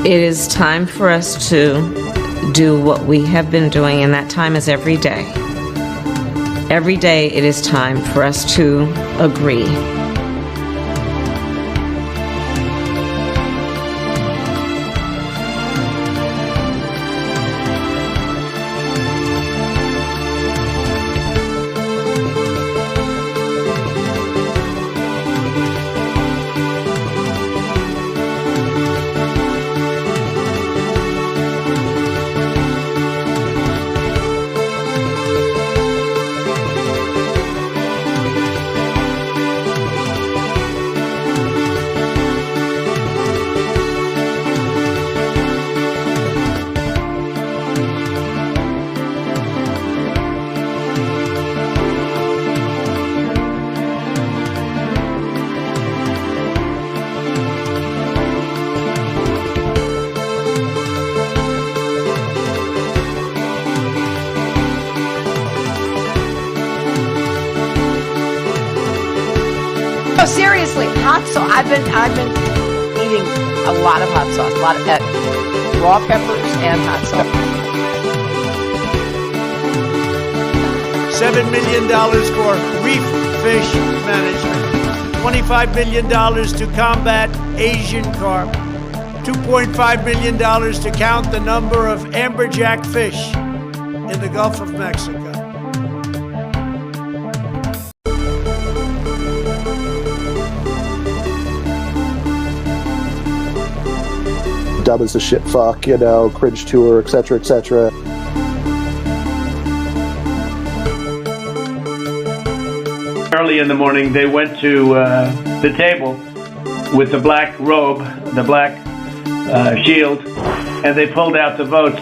It is time for us to do what we have been doing, and that time is every day. Every day it is time for us to agree. No, seriously, hot sauce. I've been eating a lot of hot sauce, a lot of raw peppers and hot sauce. $7 million for reef fish management, $25 million to combat Asian carp, $2.5 million to count the number of amberjack fish in the Gulf of Mexico. Dumb as a shit fuck, you know, cringe tour, etc., etc. Early in the morning, they went to the table with the black robe, the black shield, and they pulled out the votes.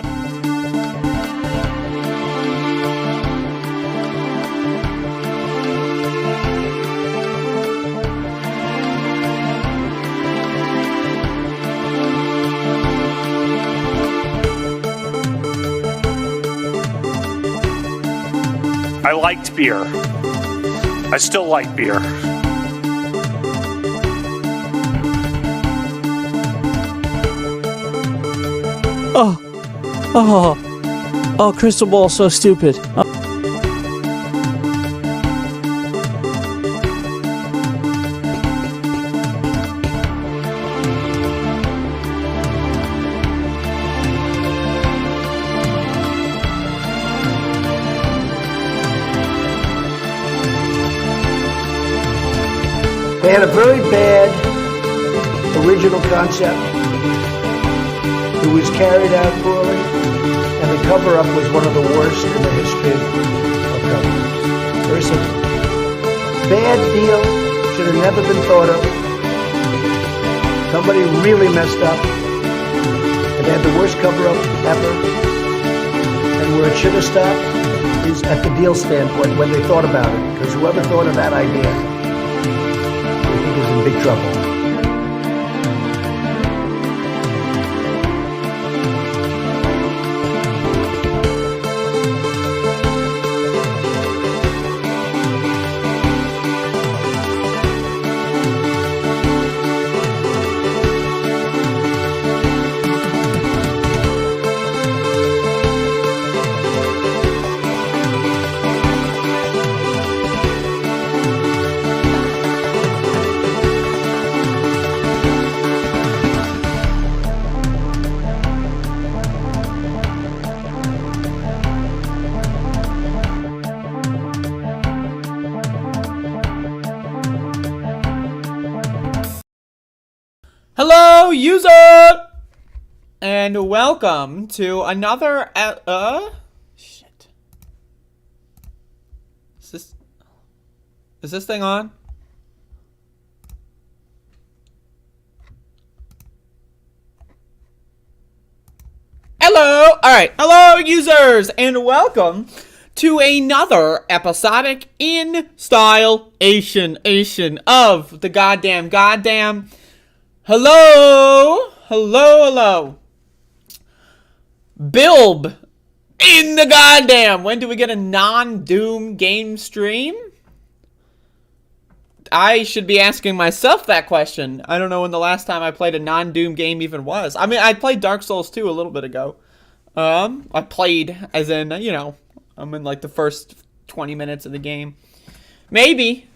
I liked beer. I still like beer. Oh, crystal ball, so stupid. They had a very bad original concept. It was carried out poorly, and the cover-up was one of the worst in the history of cover-ups. Very simple. Bad deal, should have never been thought of. Somebody really messed up, and they had the worst cover-up ever. And where it should have stopped is at the deal standpoint when they thought about it, because whoever thought of that idea is in big trouble. Hello, user, and welcome to another. Shit. Is this thing on? Hello. All right. Hello, users, and welcome to another episodic in style Asian of the goddamn. Hello. Bilb in the goddamn. When do we get a non-Doom game stream? I should be asking myself that question. I don't know when the last time I played a non-Doom game even was. I mean, I played Dark Souls 2 a little bit ago. I played, as in, you know, I'm in like the first 20 minutes of the game. Maybe.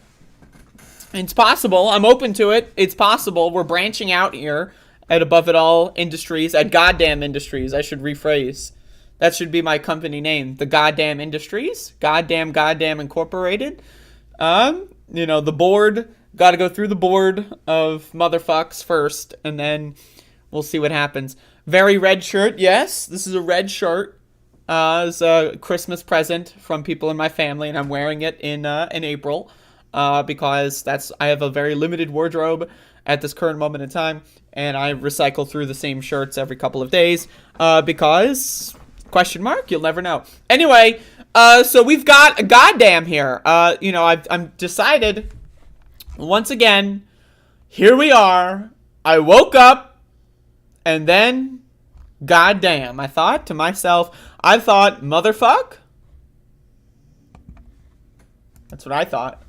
It's possible. I'm open to it. It's possible. We're branching out here at Above It All Industries, at Goddamn Industries. I should rephrase. That should be my company name. The Goddamn Industries. Goddamn Incorporated. You know, the board. Got to go through the board of motherfucks first, and then we'll see what happens. Very red shirt. Yes, this is a red shirt. It's a Christmas present from people in my family, and I'm wearing it in April because I have a very limited wardrobe at this current moment in time, and I recycle through the same shirts every couple of days because, ? You'll never know. Anyway, so we've got a goddamn here. You know, I'm decided, once again, here we are. I woke up, and then, goddamn, I thought to myself, motherfuck? That's what I thought.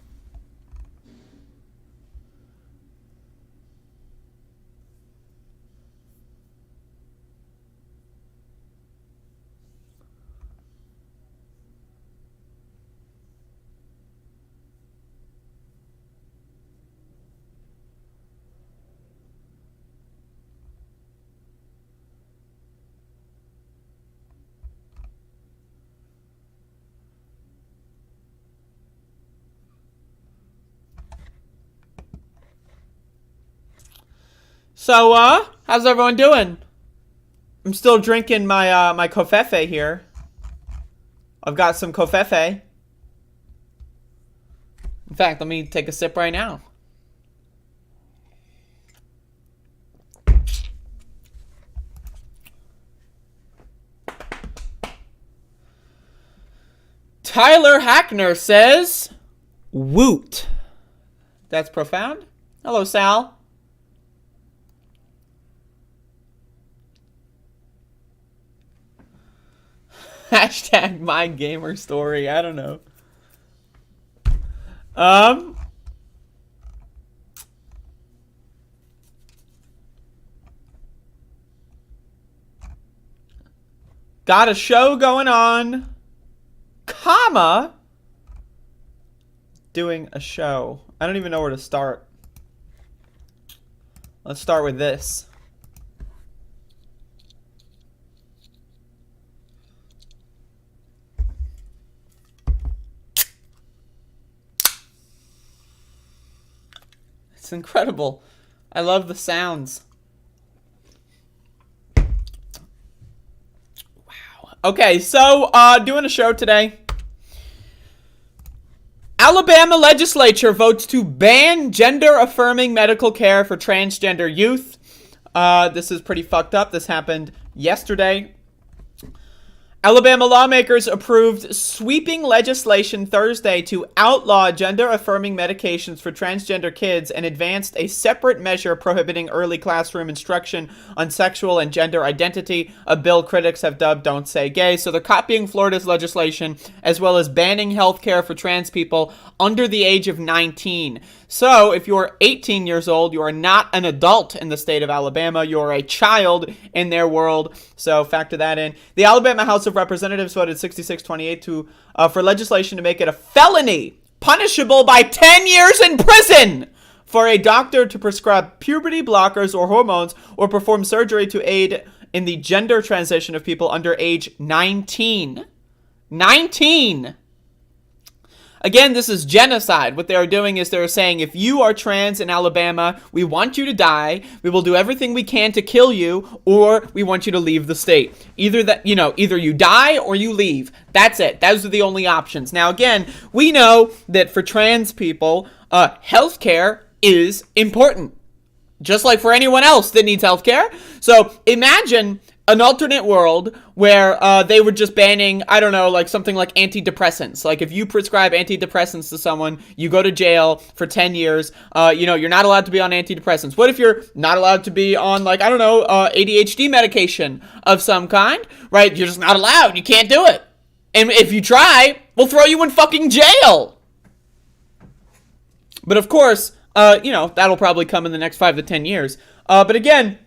So, how's everyone doing? I'm still drinking my my covfefe here. I've got some covfefe. In fact, let me take a sip right now. Tyler Hackner says, woot. That's profound. Hello, Sal. Hashtag my gamer story. I don't know. Got a show going on, comma, doing a show. I don't even know where to start. Let's start with this. It's incredible. I love the sounds. Wow. Okay, so doing a show today. Alabama legislature votes to ban gender-affirming medical care for transgender youth. This is pretty fucked up. This happened yesterday. Alabama lawmakers approved sweeping legislation Thursday to outlaw gender-affirming medications for transgender kids and advanced a separate measure prohibiting early classroom instruction on sexual and gender identity, a bill critics have dubbed Don't Say Gay. So they're copying Florida's legislation, as well as banning health care for trans people under the age of 19. So if you're 18 years old, you are not an adult in the state of Alabama. You're a child in their world. So factor that in. The Alabama House of Representatives voted 66-28 for legislation to make it a felony, punishable by 10 years in prison, for a doctor to prescribe puberty blockers or hormones or perform surgery to aid in the gender transition of people under age 19. 19! Again, this is genocide. What they're doing is they're saying, if you are trans in Alabama, we want you to die. We will do everything we can to kill you, or we want you to leave the state. Either you die or you leave. That's it. Those are the only options. Now, again, we know that for trans people, healthcare is important, just like for anyone else that needs healthcare. So imagine an alternate world where they were just banning, I don't know, like something like antidepressants. Like if you prescribe antidepressants to someone, you go to jail for 10 years. You're not allowed to be on antidepressants. What if you're not allowed to be on, like, I don't know, ADHD medication of some kind, right? You're just not allowed. You can't do it. And if you try, we'll throw you in fucking jail. But of course, that'll probably come in the next 5 to 10 years. But again,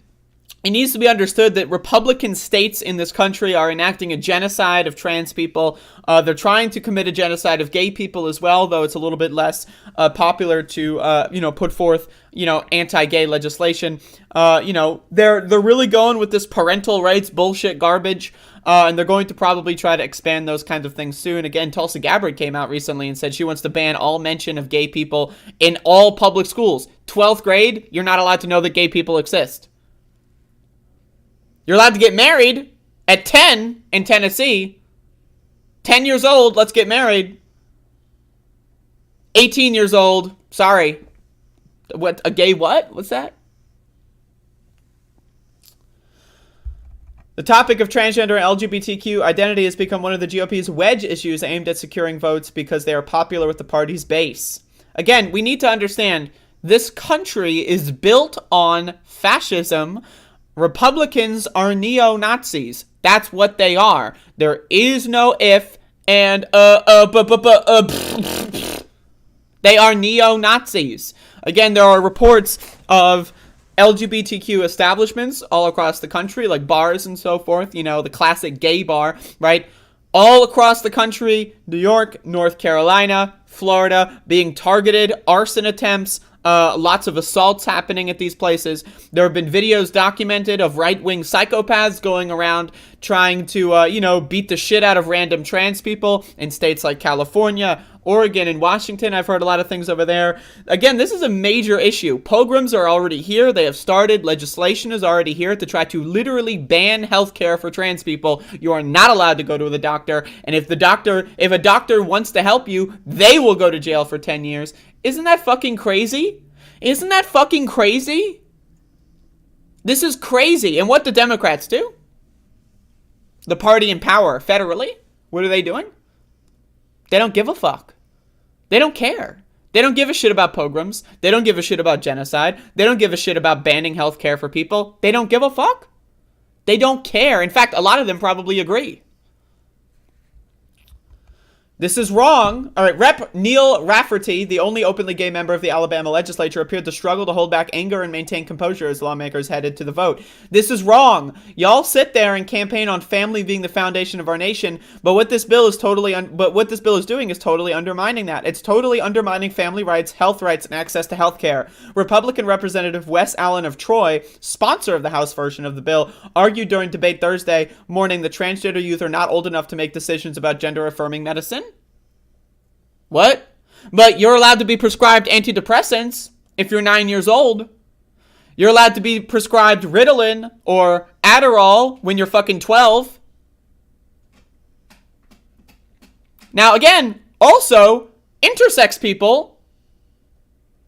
it needs to be understood that Republican states in this country are enacting a genocide of trans people. They're trying to commit a genocide of gay people as well, though it's a little bit less popular to, put forth, anti-gay legislation. They're really going with this parental rights bullshit garbage. And they're going to probably try to expand those kinds of things soon. Again, Tulsi Gabbard came out recently and said she wants to ban all mention of gay people in all public schools. 12th grade, you're not allowed to know that gay people exist. You're allowed to get married at 10 in Tennessee. 10 years old, let's get married. 18 years old, sorry. What, a gay what? What's that? The topic of transgender and LGBTQ identity has become one of the GOP's wedge issues aimed at securing votes because they are popular with the party's base. Again, we need to understand this country is built on fascism. Republicans are neo-Nazis. That's what they are. There is no if and they are neo-Nazis. Again, there are reports of LGBTQ establishments all across the country, like bars and so forth, the classic gay bar, right? All across the country, New York, North Carolina, Florida, being targeted, arson attempts, lots of assaults happening at these places. There have been videos documented of right-wing psychopaths going around trying to, beat the shit out of random trans people in states like California, Oregon, and Washington. I've heard a lot of things over there. Again, this is a major issue. Pogroms are already here. They have started. Legislation is already here to try to literally ban healthcare for trans people. You are not allowed to go to the doctor. And if a doctor wants to help you, they will go to jail for 10 years. Isn't that fucking crazy? Isn't that fucking crazy? This is crazy. And what the Democrats do? The party in power federally, what are they doing? They don't give a fuck. They don't care. They don't give a shit about pogroms. They don't give a shit about genocide. They don't give a shit about banning healthcare for people. They don't give a fuck. They don't care. In fact, a lot of them probably agree. This is wrong. All right, Rep. Neil Rafferty, the only openly gay member of the Alabama legislature, appeared to struggle to hold back anger and maintain composure as lawmakers headed to the vote. This is wrong. Y'all sit there and campaign on family being the foundation of our nation, but what this bill is doing is totally undermining that. It's totally undermining family rights, health rights, and access to health care. Republican Representative Wes Allen of Troy, sponsor of the House version of the bill, argued during debate Thursday morning that transgender youth are not old enough to make decisions about gender-affirming medicine. What? But you're allowed to be prescribed antidepressants if you're 9 years old. You're allowed to be prescribed Ritalin or Adderall when you're fucking 12. Now, again, also, intersex people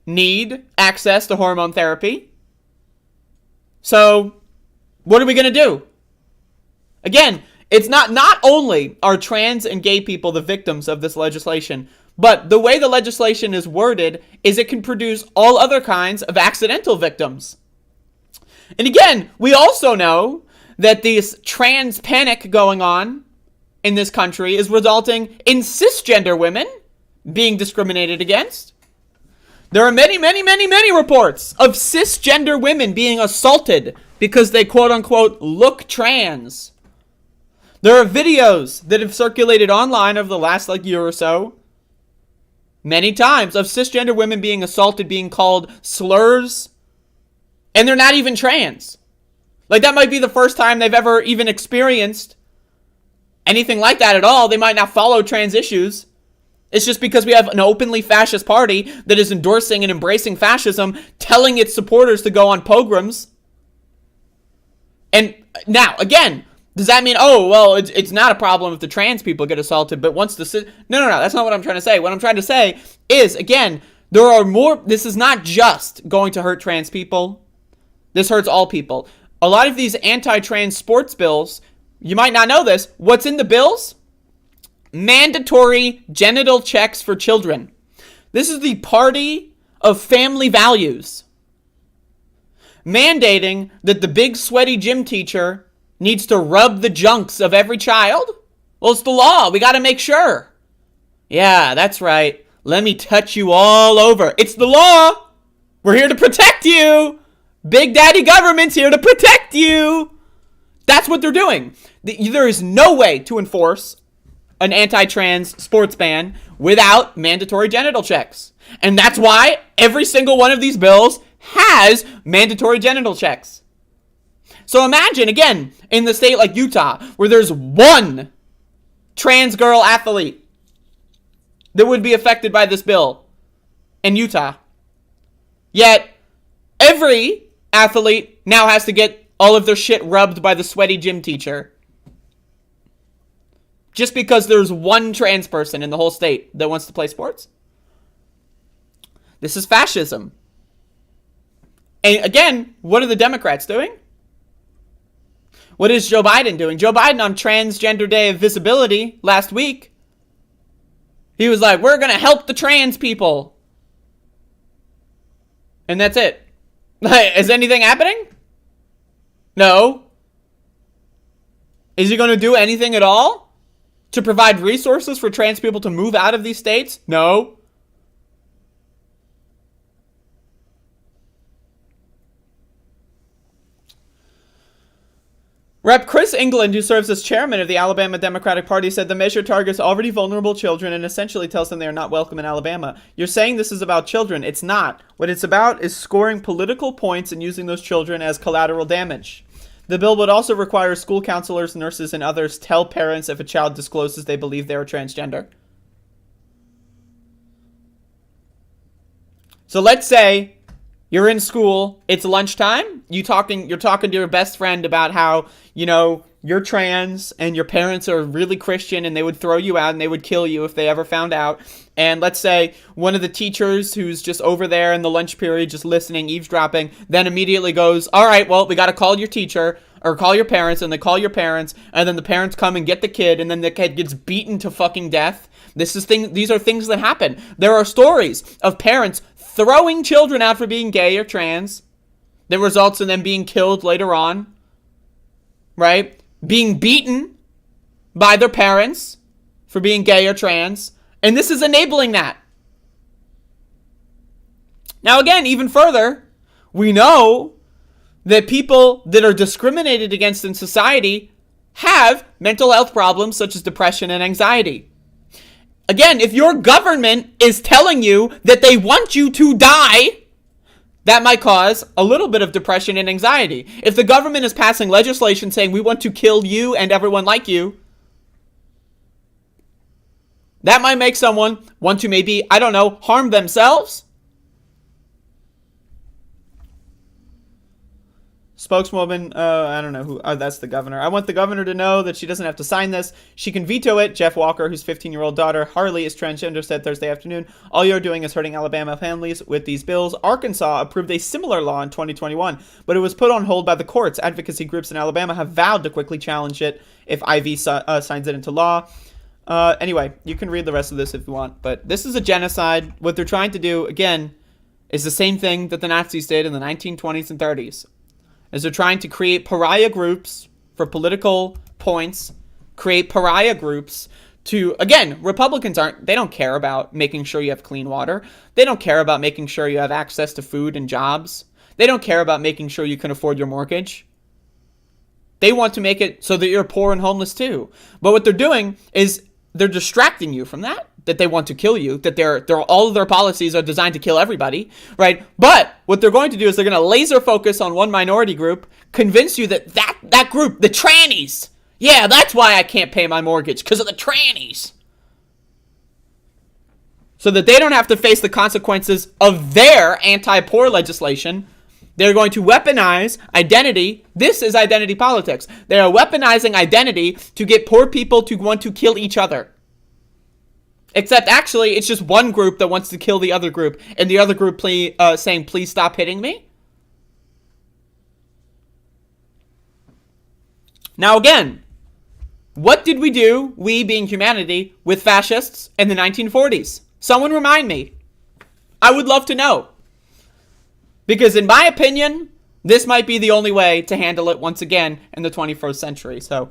need access to hormone therapy. So, what are we going to do? Again, it's not only are trans and gay people the victims of this legislation, but the way the legislation is worded is it can produce all other kinds of accidental victims. And again, we also know that this trans panic going on in this country is resulting in cisgender women being discriminated against. There are many, many, many, many reports of cisgender women being assaulted because they quote-unquote look trans. There are videos that have circulated online over the last year or so, many times, of cisgender women being assaulted, being called slurs, and they're not even trans. That might be the first time they've ever even experienced anything like that at all. They might not follow trans issues. It's just because we have an openly fascist party that is endorsing and embracing fascism, telling its supporters to go on pogroms. And now, again, does that mean, it's not a problem if the trans people get assaulted, but once No, that's not what I'm trying to say. What I'm trying to say is, again, there are more. This is not just going to hurt trans people. This hurts all people. A lot of these anti-trans sports bills, you might not know this. What's in the bills? Mandatory genital checks for children. This is the party of family values. Mandating that the big sweaty gym teacher needs to rub the junks of every child? Well, it's the law. We got to make sure. Yeah, that's right. Let me touch you all over. It's the law. We're here to protect you. Big Daddy government's here to protect you. That's what they're doing. There is no way to enforce an anti-trans sports ban without mandatory genital checks. And that's why every single one of these bills has mandatory genital checks. So imagine, again, in the state like Utah, where there's one trans girl athlete that would be affected by this bill in Utah. Yet, every athlete now has to get all of their shit rubbed by the sweaty gym teacher. Just because there's one trans person in the whole state that wants to play sports. This is fascism. And again, what are the Democrats doing? What is Joe Biden doing? Joe Biden on Transgender Day of Visibility last week, he was like, we're going to help the trans people. And that's it. Is anything happening? No. Is he going to do anything at all to provide resources for trans people to move out of these states? No. Rep. Chris England, who serves as chairman of the Alabama Democratic Party, said the measure targets already vulnerable children and essentially tells them they are not welcome in Alabama. You're saying this is about children. It's not. What it's about is scoring political points and using those children as collateral damage. The bill would also require school counselors, nurses, and others tell parents if a child discloses they believe they are transgender. So let's say you're in school, it's lunchtime, you're talking to your best friend about how, you're trans and your parents are really Christian and they would throw you out and they would kill you if they ever found out. And let's say one of the teachers who's just over there in the lunch period just listening, eavesdropping, then immediately goes, all right, well, we got to call your teacher or call your parents, and they call your parents, and then the parents come and get the kid, and then the kid gets beaten to fucking death. These are things that happen. There are stories of parents throwing children out for being gay or trans that results in them being killed later on, right? Being beaten by their parents for being gay or trans, and this is enabling that. Now again, even further, we know that people that are discriminated against in society have mental health problems such as depression and anxiety. Again, if your government is telling you that they want you to die, that might cause a little bit of depression and anxiety. If the government is passing legislation saying we want to kill you and everyone like you, that might make someone want to maybe, harm themselves. Spokeswoman, I don't know who, that's the governor. I want the governor to know that she doesn't have to sign this. She can veto it. Jeff Walker, whose 15-year-old daughter, Harley, is transgender, said Thursday afternoon, all you're doing is hurting Alabama families with these bills. Arkansas approved a similar law in 2021, but it was put on hold by the courts. Advocacy groups in Alabama have vowed to quickly challenge it if IV signs it into law. Anyway, you can read the rest of this if you want, but this is a genocide. What they're trying to do, again, is the same thing that the Nazis did in the 1920s and 30s. Is they're trying to create pariah groups for political points, create pariah groups to, again, Republicans they don't care about making sure you have clean water. They don't care about making sure you have access to food and jobs. They don't care about making sure you can afford your mortgage. They want to make it so that you're poor and homeless too. But what they're doing is they're distracting you from that they want to kill you, that all of their policies are designed to kill everybody, right? But what they're going to do is they're going to laser focus on one minority group, convince you that group, the trannies, yeah, that's why I can't pay my mortgage, because of the trannies. So that they don't have to face the consequences of their anti-poor legislation. They're going to weaponize identity. This is identity politics. They are weaponizing identity to get poor people to want to kill each other. Except actually, it's just one group that wants to kill the other group, and the other group saying, please stop hitting me. Now again, what did we do, we being humanity, with fascists in the 1940s? Someone remind me. I would love to know. Because in my opinion, this might be the only way to handle it once again in the 21st century. So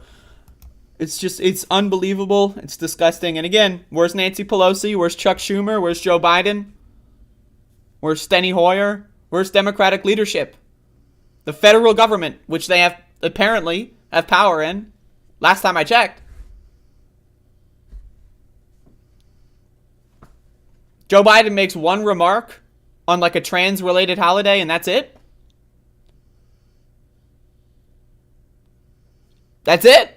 It's unbelievable. It's disgusting. And again, where's Nancy Pelosi? Where's Chuck Schumer? Where's Joe Biden? Where's Steny Hoyer? Where's Democratic leadership? The federal government, which they have apparently have power in. Last time I checked. Joe Biden makes one remark on like a trans-related holiday, and that's it? That's it?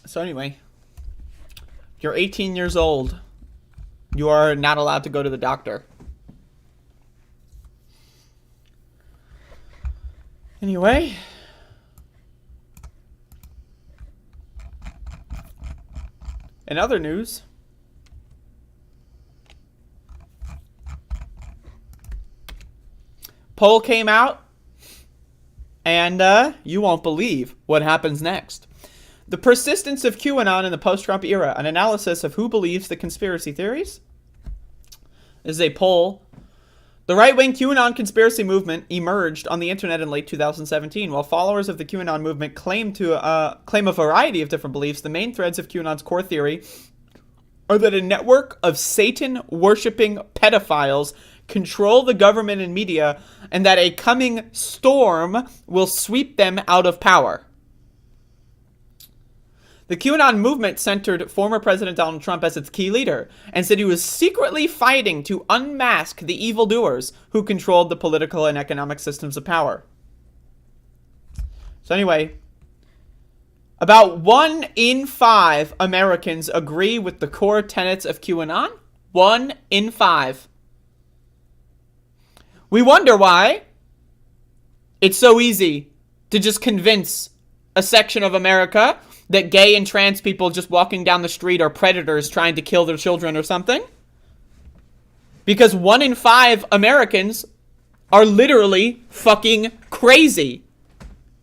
So anyway, you're 18 years old. You are not allowed to go to the doctor. Anyway. In other news. Poll came out. And you won't believe what happens next. The persistence of QAnon in the post-Trump era, an analysis of who believes the conspiracy theories. This is a poll. The right-wing QAnon conspiracy movement emerged on the internet in late 2017. While followers of the QAnon movement claim a variety of different beliefs, the main threads of QAnon's core theory are that a network of Satan-worshipping pedophiles control the government and media, and that a coming storm will sweep them out of power. The QAnon movement centered former President Donald Trump as its key leader and said he was secretly fighting to unmask the evildoers who controlled the political and economic systems of power. So anyway, about 1 in 5 Americans agree with the core tenets of QAnon. 1 in 5. We wonder why it's so easy to just convince a section of America that gay and trans people just walking down the street are predators trying to kill their children or something. Because 1 in 5 Americans are literally fucking crazy.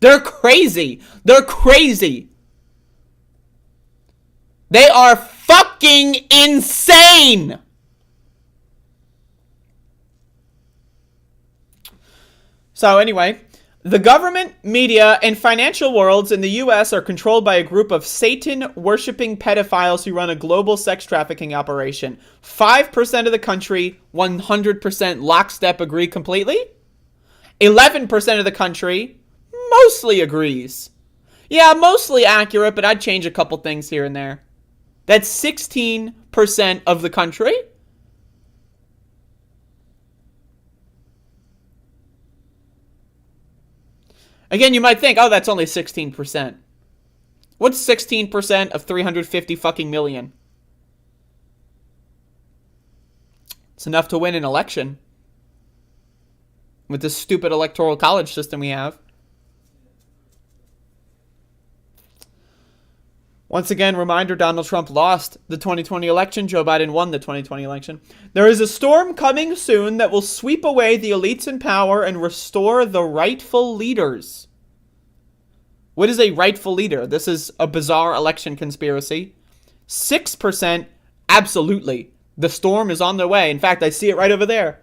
They're crazy. They're crazy. They are fucking insane. So anyway, the government, media, and financial worlds in the U.S. are controlled by a group of Satan-worshipping pedophiles who run a global sex trafficking operation. 5% of the country, 100% lockstep agree completely. 11% of the country mostly agrees. Yeah, mostly accurate, but I'd change a couple things here and there. That's 16% of the country. Again, you might think, oh, that's only 16%. What's 16% of 350 fucking million? It's enough to win an election. With this stupid electoral college system we have. Once again, reminder, Donald Trump lost the 2020 election. Joe Biden won the 2020 election. There is a storm coming soon that will sweep away the elites in power and restore the rightful leaders. What is a rightful leader? This is a bizarre election conspiracy. 6%, absolutely. The storm is on their way. In fact, I see it right over there.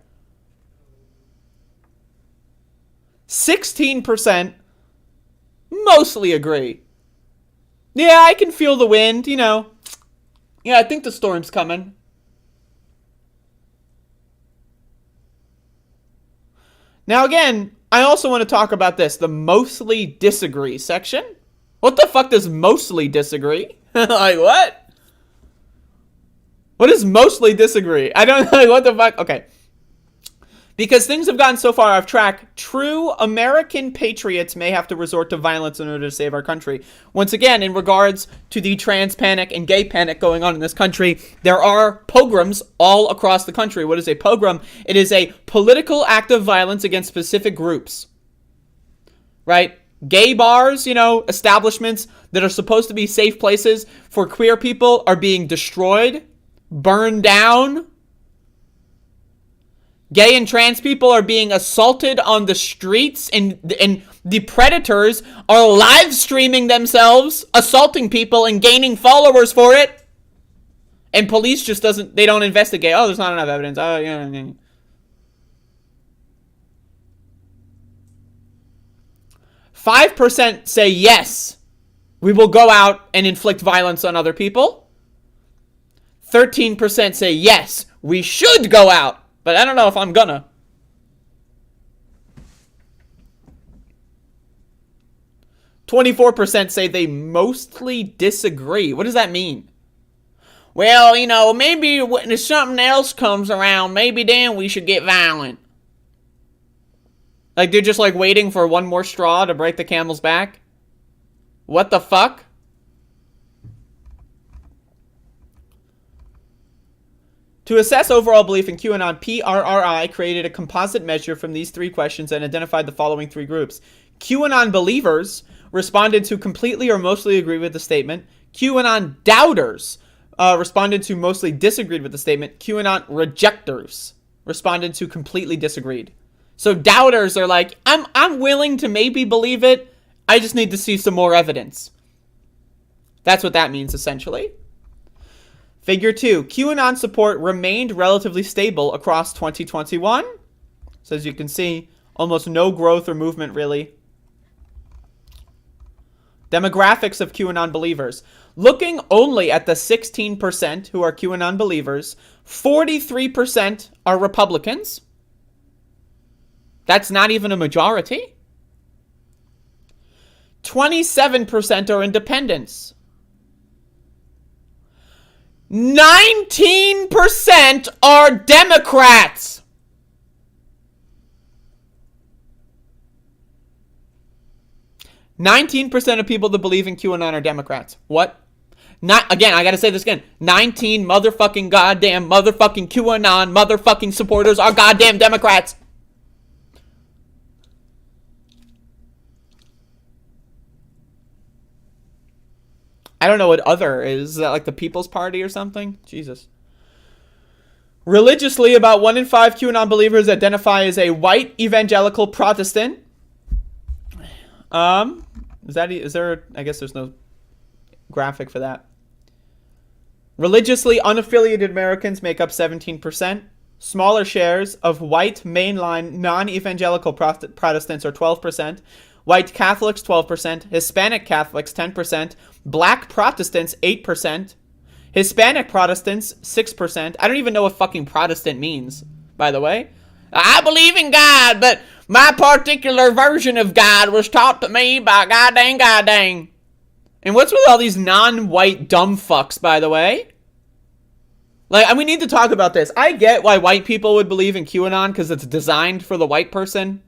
16% mostly agree. Yeah, I can feel the wind, you know. Yeah, I think the storm's coming. Now again, I also want to talk about this, the mostly disagree section. What the fuck does mostly disagree? Like, what? What does mostly disagree? I don't know, like, what the fuck? Okay. Because things have gotten so far off track, true American patriots may have to resort to violence in order to save our country. Once again, in regards to the trans panic and gay panic going on in this country, there are pogroms all across the country. What is a pogrom? It is a political act of violence against specific groups. Right? Gay bars, you know, establishments that are supposed to be safe places for queer people are being destroyed, burned down. Gay and trans people are being assaulted on the streets, and The predators are live streaming themselves, assaulting people, and gaining followers for it. And police just they don't investigate. Oh, there's not enough evidence. Oh, yeah. 5% say yes, we will go out and inflict violence on other people. 13% say yes, we should go out, but I don't know if I'm gonna. %24% say they mostly disagree. What does that mean? Well, you know, maybe when something else comes around, maybe then we should get violent. Like, they're just, like, waiting for one more straw to break the camel's back? What the fuck? To assess overall belief in QAnon, PRRI created a composite measure from these 3 questions and identified the following 3 groups. QAnon believers responded to completely or mostly agree with the statement. QAnon doubters responded to mostly disagreed with the statement. QAnon rejectors responded to completely disagreed. So doubters are like, I'm willing to maybe believe it. I just need to see some more evidence. That's what that means, essentially. Figure 2. QAnon support remained relatively stable across 2021. So as you can see, almost no growth or movement, really. Demographics of QAnon believers. Looking only at the 16% who are QAnon believers, 43% are Republicans. That's not even a majority. 27% are independents. 19% are Democrats. %19 of people that believe in QAnon are Democrats. What? Not again, I gotta say this again. 19 motherfucking goddamn motherfucking QAnon motherfucking supporters are goddamn Democrats. I don't know what other is. Is that like the People's Party or something? Jesus. Religiously, about 1 in 5 QAnon believers identify as a white evangelical Protestant. Is there, I guess there's no graphic for that. Religiously unaffiliated Americans make up 17%. Smaller shares of white mainline non-evangelical Protestants are 12%. White Catholics, 12%. Hispanic Catholics, 10%. Black Protestants, 8%. Hispanic Protestants, 6%. I don't even know what fucking Protestant means, by the way. I believe in God, but my particular version of God was taught to me by God dang. And what's with all these non-white dumb fucks, by the way? Like, we need to talk about this. I get why white people would believe in QAnon, because it's designed for the white person.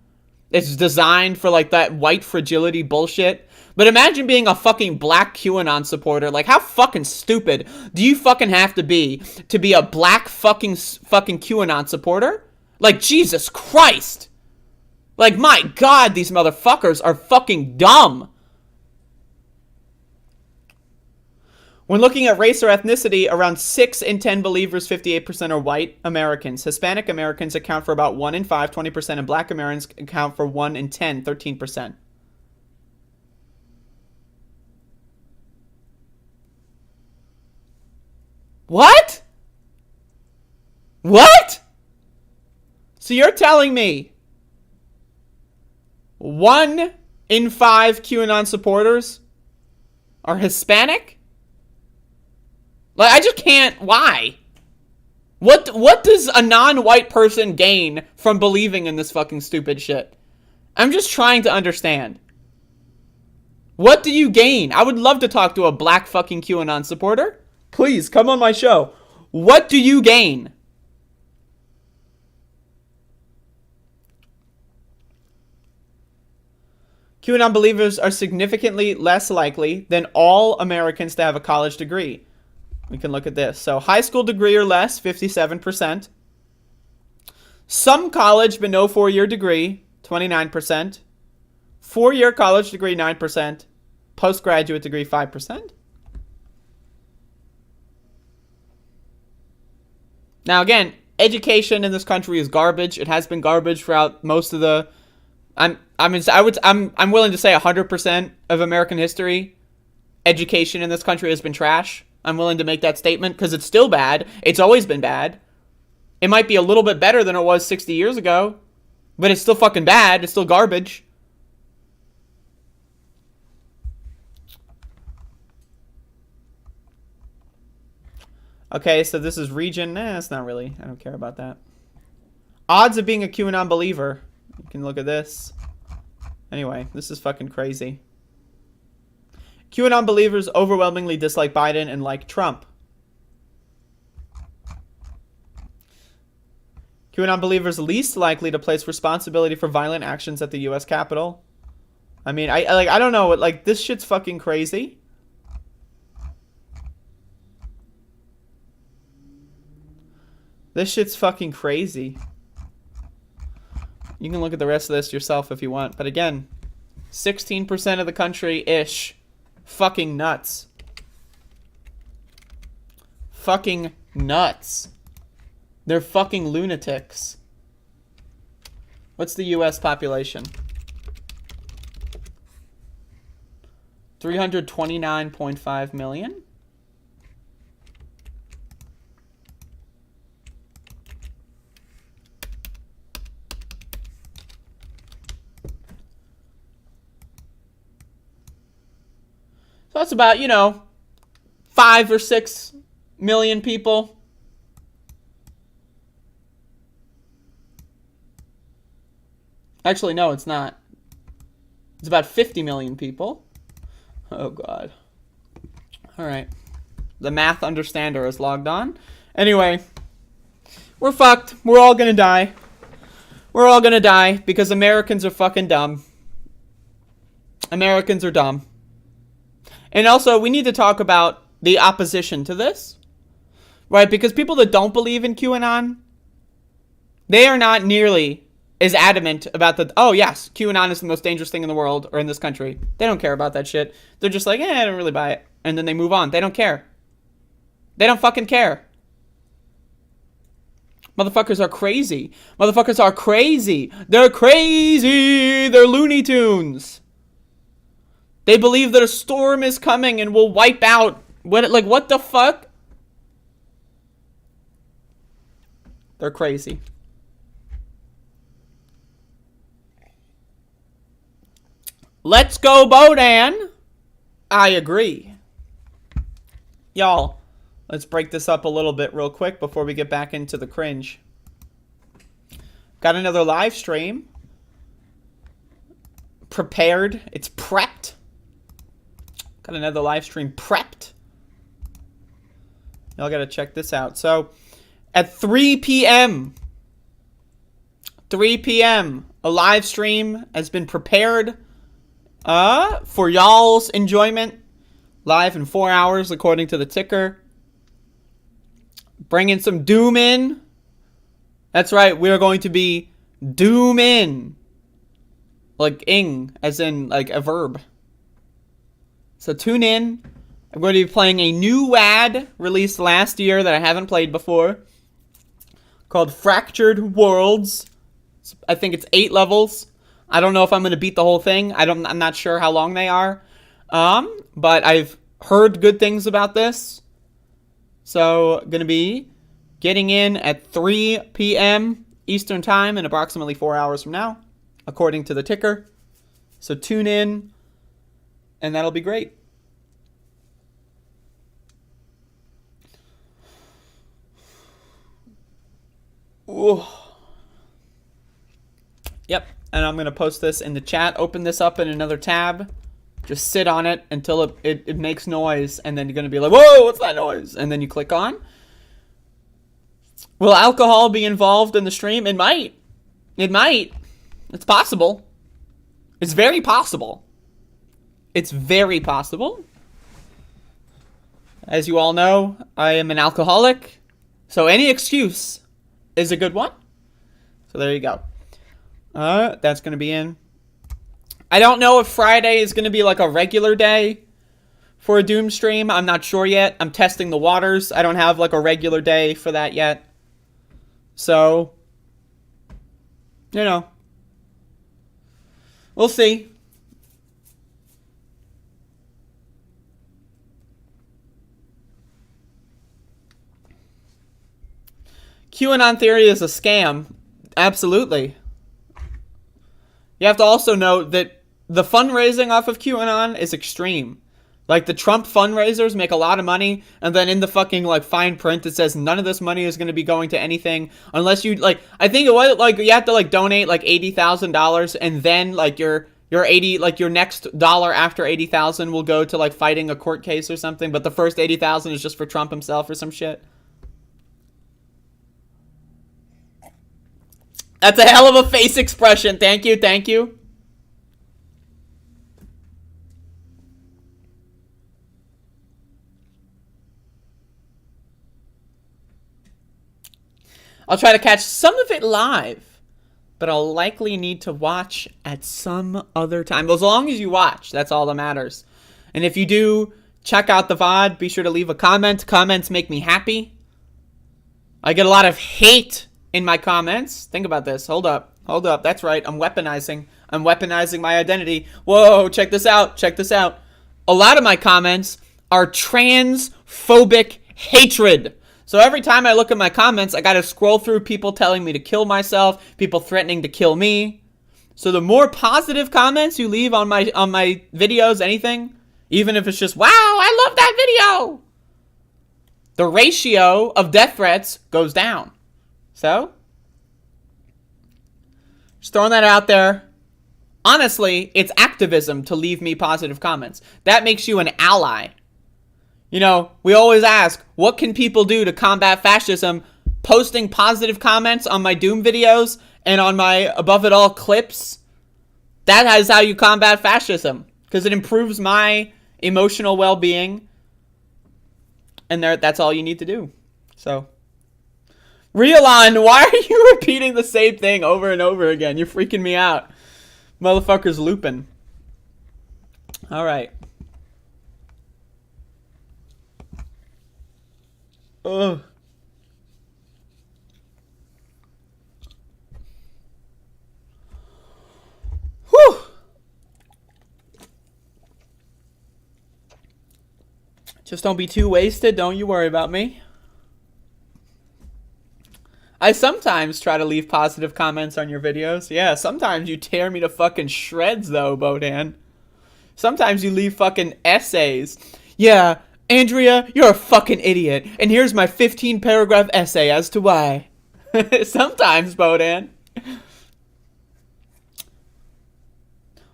It's designed for, like, that white fragility bullshit. But imagine being a fucking black QAnon supporter. Like, how fucking stupid do you fucking have to be a black fucking QAnon supporter? Like, Jesus Christ. Like, my God, these motherfuckers are fucking dumb. When looking at race or ethnicity, around 6 in 10 believers, 58% are white Americans. Hispanic Americans account for about 1 in 5, 20%, and black Americans account for 1 in 10, 13%. What? What? So you're telling me 1 in 5 QAnon supporters are Hispanic? Like, I just can't. Why? What does a non-white person gain from believing in this fucking stupid shit? I'm just trying to understand. What do you gain? I would love to talk to a black fucking QAnon supporter. Please, come on my show. What do you gain? QAnon believers are significantly less likely than all Americans to have a college degree. We can look at this. So, high school degree or less, 57%. Some college but no 4-year degree, 29%. 4-year college degree, 9%. Postgraduate degree, 5%. Now, again, education in this country is garbage. It has been garbage throughout most of the I'm willing to say 100% of American history, education in this country has been trash. I'm willing to make that statement because it's still bad. It's always been bad. It might be a little bit better than it was 60 years ago, but it's still fucking bad. It's still garbage. Okay, so this is region. Nah, it's not really. I don't care about that. Odds of being a QAnon believer. You can look at this. Anyway, this is fucking crazy. QAnon believers overwhelmingly dislike Biden and like Trump. QAnon believers least likely to place responsibility for violent actions at the U.S. Capitol. I mean, I don't know. Like, this shit's fucking crazy. This shit's fucking crazy. You can look at the rest of this yourself if you want. But again, 16% of the country-ish. Fucking nuts. Fucking nuts. They're fucking lunatics. What's the U.S. population? 329.5 million? So that's about, 5 or 6 million people. Actually, no, it's not. It's about 50 million people. Oh, God. All right. The math understander is logged on. Anyway, we're fucked. We're all gonna die. We're all gonna die because Americans are fucking dumb. Americans are dumb. And also, we need to talk about the opposition to this. Right? Because people that don't believe in QAnon, they are not nearly is adamant about oh yes, QAnon is the most dangerous thing in the world or in this country. They don't care about that shit. They're just like, I don't really buy it. And then they move on. They don't care. They don't fucking care. Motherfuckers are crazy. Motherfuckers are crazy. They're crazy. They're Looney Tunes. They believe that a storm is coming and will wipe out. What the fuck? They're crazy. Let's go, Bodan. I agree. Y'all, let's break this up a little bit real quick before we get back into the cringe. Got another live stream. Prepared. It's prepped. Got another live stream prepped. Y'all gotta check this out. So, at 3 p.m., a live stream has been prepared for y'all's enjoyment. Live in 4 hours, according to the ticker. Bringing some doom in. That's right, we are going to be doom in. Like ing, as in like a verb. So tune in. I'm going to be playing a new WAD released last year that I haven't played before. Called Fractured Worlds. I think it's 8 levels. I don't know if I'm going to beat the whole thing. I'm not sure how long they are. But I've heard good things about this. So, going to be getting in at 3 p.m. Eastern Time in approximately 4 hours from now, according to the ticker. So, tune in, and that'll be great. Ooh. Yep. And I'm going to post this in the chat. Open this up in another tab. Just sit on it until it makes noise. And then you're going to be like, whoa, what's that noise? And then you click on. Will alcohol be involved in the stream? It might. It might. It's possible. It's very possible. It's very possible. As you all know, I am an alcoholic. So any excuse is a good one. So there you go. That's going to be in. I don't know if Friday is going to be like a regular day for a Doom stream. I'm not sure yet. I'm testing the waters. I don't have like a regular day for that yet. So, We'll see. QAnon theory is a scam. Absolutely. You have to also note that the fundraising off of QAnon is extreme. Like, the Trump fundraisers make a lot of money, and then in the fucking, like, fine print it says none of this money is going to be going to anything unless you, like, I think it was, like, you have to, like, donate, like, $80,000, and then, like, your next dollar after $80,000 will go to, like, fighting a court case or something, but the first $80,000 is just for Trump himself or some shit. That's a hell of a face expression. Thank you, thank you. I'll try to catch some of it live, but I'll likely need to watch at some other time. As long as you watch, that's all that matters. And if you do check out the VOD, be sure to leave a comment. Comments make me happy. I get a lot of hate in my comments. Think about this. Hold up. That's right. I'm weaponizing my identity. Whoa, check this out. Check this out. A lot of my comments are transphobic hatred. So every time I look at my comments, I gotta scroll through people telling me to kill myself, people threatening to kill me. So the more positive comments you leave on my videos, anything, even if it's just, wow, I love that video, the ratio of death threats goes down. So, just throwing that out there. Honestly, it's activism to leave me positive comments. That makes you an ally. You know, we always ask, what can people do to combat fascism? Posting positive comments on my Doom videos and on my Above It All clips, that is how you combat fascism. Because it improves my emotional well-being. And that's all you need to do. So, Realon, why are you repeating the same thing over and over again? You're freaking me out. Motherfucker's looping. Alright. Ugh. Whew. Just don't be too wasted. Don't you worry about me. I sometimes try to leave positive comments on your videos. Yeah, sometimes you tear me to fucking shreds, though, Bodan. Sometimes you leave fucking essays. Yeah, Andrea, you're a fucking idiot. And here's my 15-paragraph essay as to why. Sometimes, Bodan.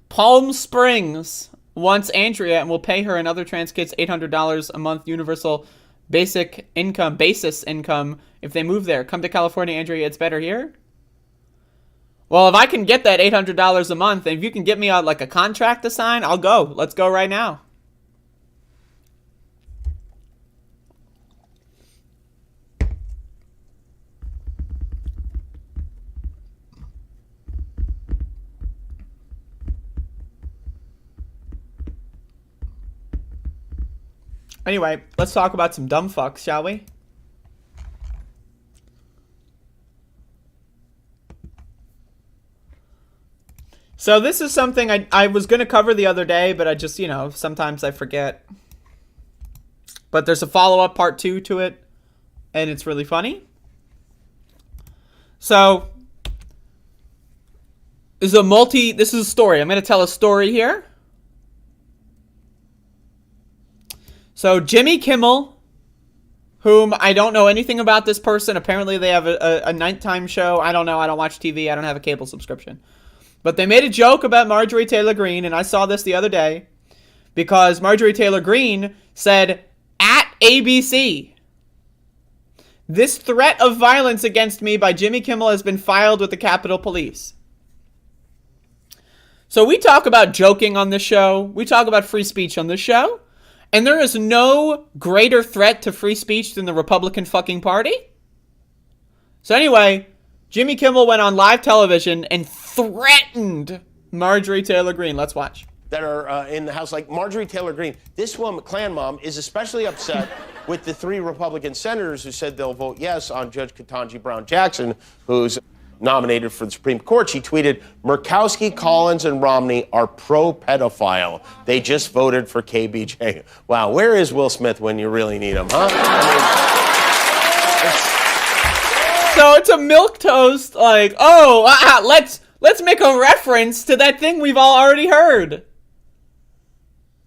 Palm Springs wants Andrea and will pay her and other trans kids $800 a month universal basis income if they move there. Come to California, Andrea, it's better here. Well, if I can get that $800 a month, and if you can get me like a contract to sign, I'll go. Let's go right now. Anyway, let's talk about some dumb fucks, shall we? So this is something I was going to cover the other day, but I just, you know, sometimes I forget. But there's a follow-up part 2 to it, and it's really funny. So, this is a story. I'm going to tell a story here. So, Jimmy Kimmel, whom I don't know anything about this person. Apparently they have a nighttime show. I don't know. I don't watch TV. I don't have a cable subscription. But they made a joke about Marjorie Taylor Greene, and I saw this the other day, because Marjorie Taylor Greene said, at ABC, this threat of violence against me by Jimmy Kimmel has been filed with the Capitol Police. So we talk about joking on this show. We talk about free speech on this show. And there is no greater threat to free speech than the Republican fucking Party. So anyway, Jimmy Kimmel went on live television and threatened Marjorie Taylor Greene. Let's watch. That are in the House, like Marjorie Taylor Greene. This woman, Klan mom, is especially upset with the 3 Republican senators who said they'll vote yes on Judge Ketanji Brown Jackson, who's nominated for the Supreme Court. She tweeted, Murkowski, Collins, and Romney are pro-pedophile. They just voted for KBJ. Wow, where is Will Smith when you really need him, huh? So it's a milquetoast, like, oh, let's make a reference to that thing we've all already heard.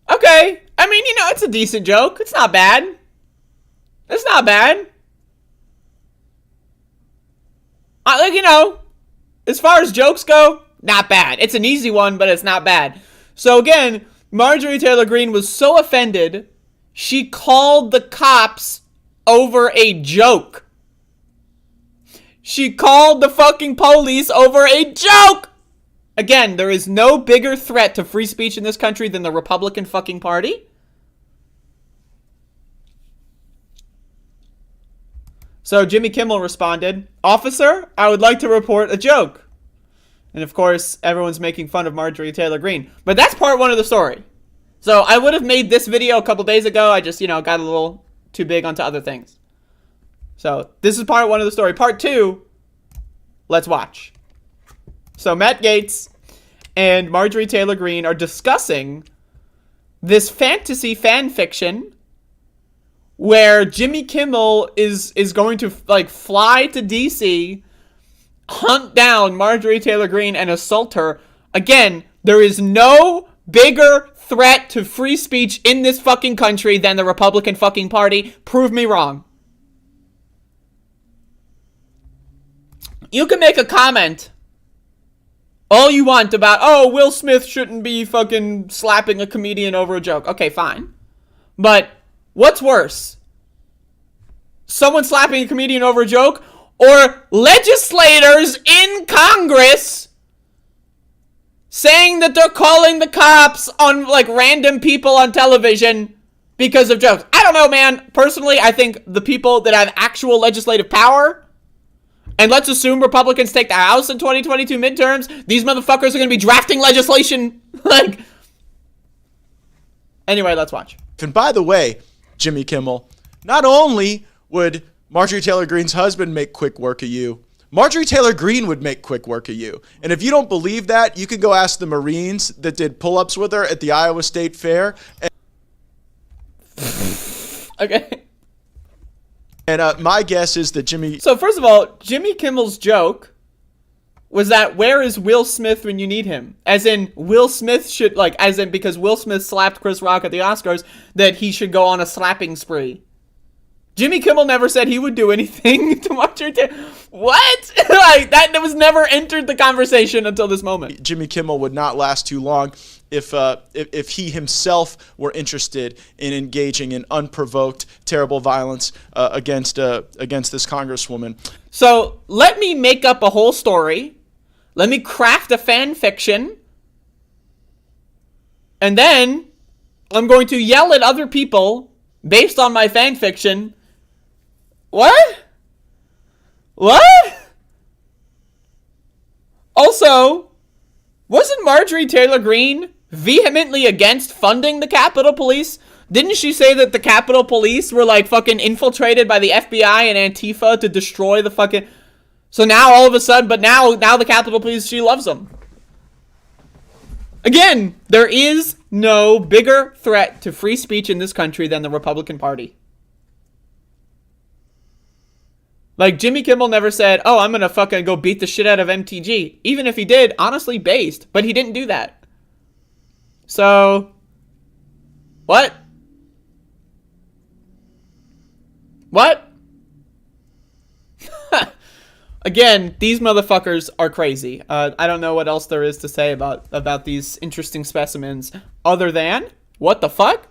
Okay. I mean, it's a decent joke. It's not bad. It's not bad. As far as jokes go, not bad. It's an easy one, but it's not bad. So again, Marjorie Taylor Greene was so offended, she called the cops over a joke. She called the fucking police over a joke! Again, there is no bigger threat to free speech in this country than the Republican fucking Party. So Jimmy Kimmel responded, Officer, I would like to report a joke. And of course, everyone's making fun of Marjorie Taylor Greene. But that's part one of the story. So I would have made this video a couple days ago. I just, got a little too big onto other things. So this is part one of the story. Part two, let's watch. So Matt Gaetz and Marjorie Taylor Greene are discussing this fantasy fan fiction where Jimmy Kimmel is going to fly to DC, hunt down Marjorie Taylor Greene and assault her. Again, there is no bigger threat to free speech in this fucking country than the Republican fucking Party. Prove me wrong. You can make a comment all you want about, oh, Will Smith shouldn't be fucking slapping a comedian over a joke. Okay, fine. But what's worse? Someone slapping a comedian over a joke, or legislators in Congress saying that they're calling the cops on random people on television because of jokes? I don't know, man. Personally, I think the people that have actual legislative power, and let's assume Republicans take the House in 2022 midterms, these motherfuckers are going to be drafting legislation. Anyway, let's watch. And by the way, Jimmy Kimmel, not only would Marjorie Taylor Greene's husband make quick work of you, Marjorie Taylor Greene would make quick work of you. And if you don't believe that, you can go ask the Marines that did pull-ups with her at the Iowa State Fair. Okay. And my guess is that Jimmy... So first of all, Jimmy Kimmel's joke was that where is Will Smith when you need him? As in, Will Smith should, because Will Smith slapped Chris Rock at the Oscars, that he should go on a slapping spree. Jimmy Kimmel never said he would do anything to Marjorie Taylor. What? That was never entered the conversation until this moment. Jimmy Kimmel would not last too long if he himself were interested in engaging in unprovoked, terrible violence against this congresswoman. So let me make up a whole story. Let me craft a fan fiction. And then I'm going to yell at other people based on my fan fiction. What? What? Also, wasn't Marjorie Taylor Greene vehemently against funding the Capitol Police? Didn't she say that the Capitol Police were fucking infiltrated by the FBI and Antifa to destroy the fucking... So now all of a sudden, but now the Capitol Police, she loves them. Again, there is no bigger threat to free speech in this country than the Republican Party. Jimmy Kimmel never said, oh, I'm gonna fucking go beat the shit out of MTG. Even if he did, honestly based. But he didn't do that. So, what? What? Again, these motherfuckers are crazy. I don't know what else there is to say about these interesting specimens other than, what the fuck?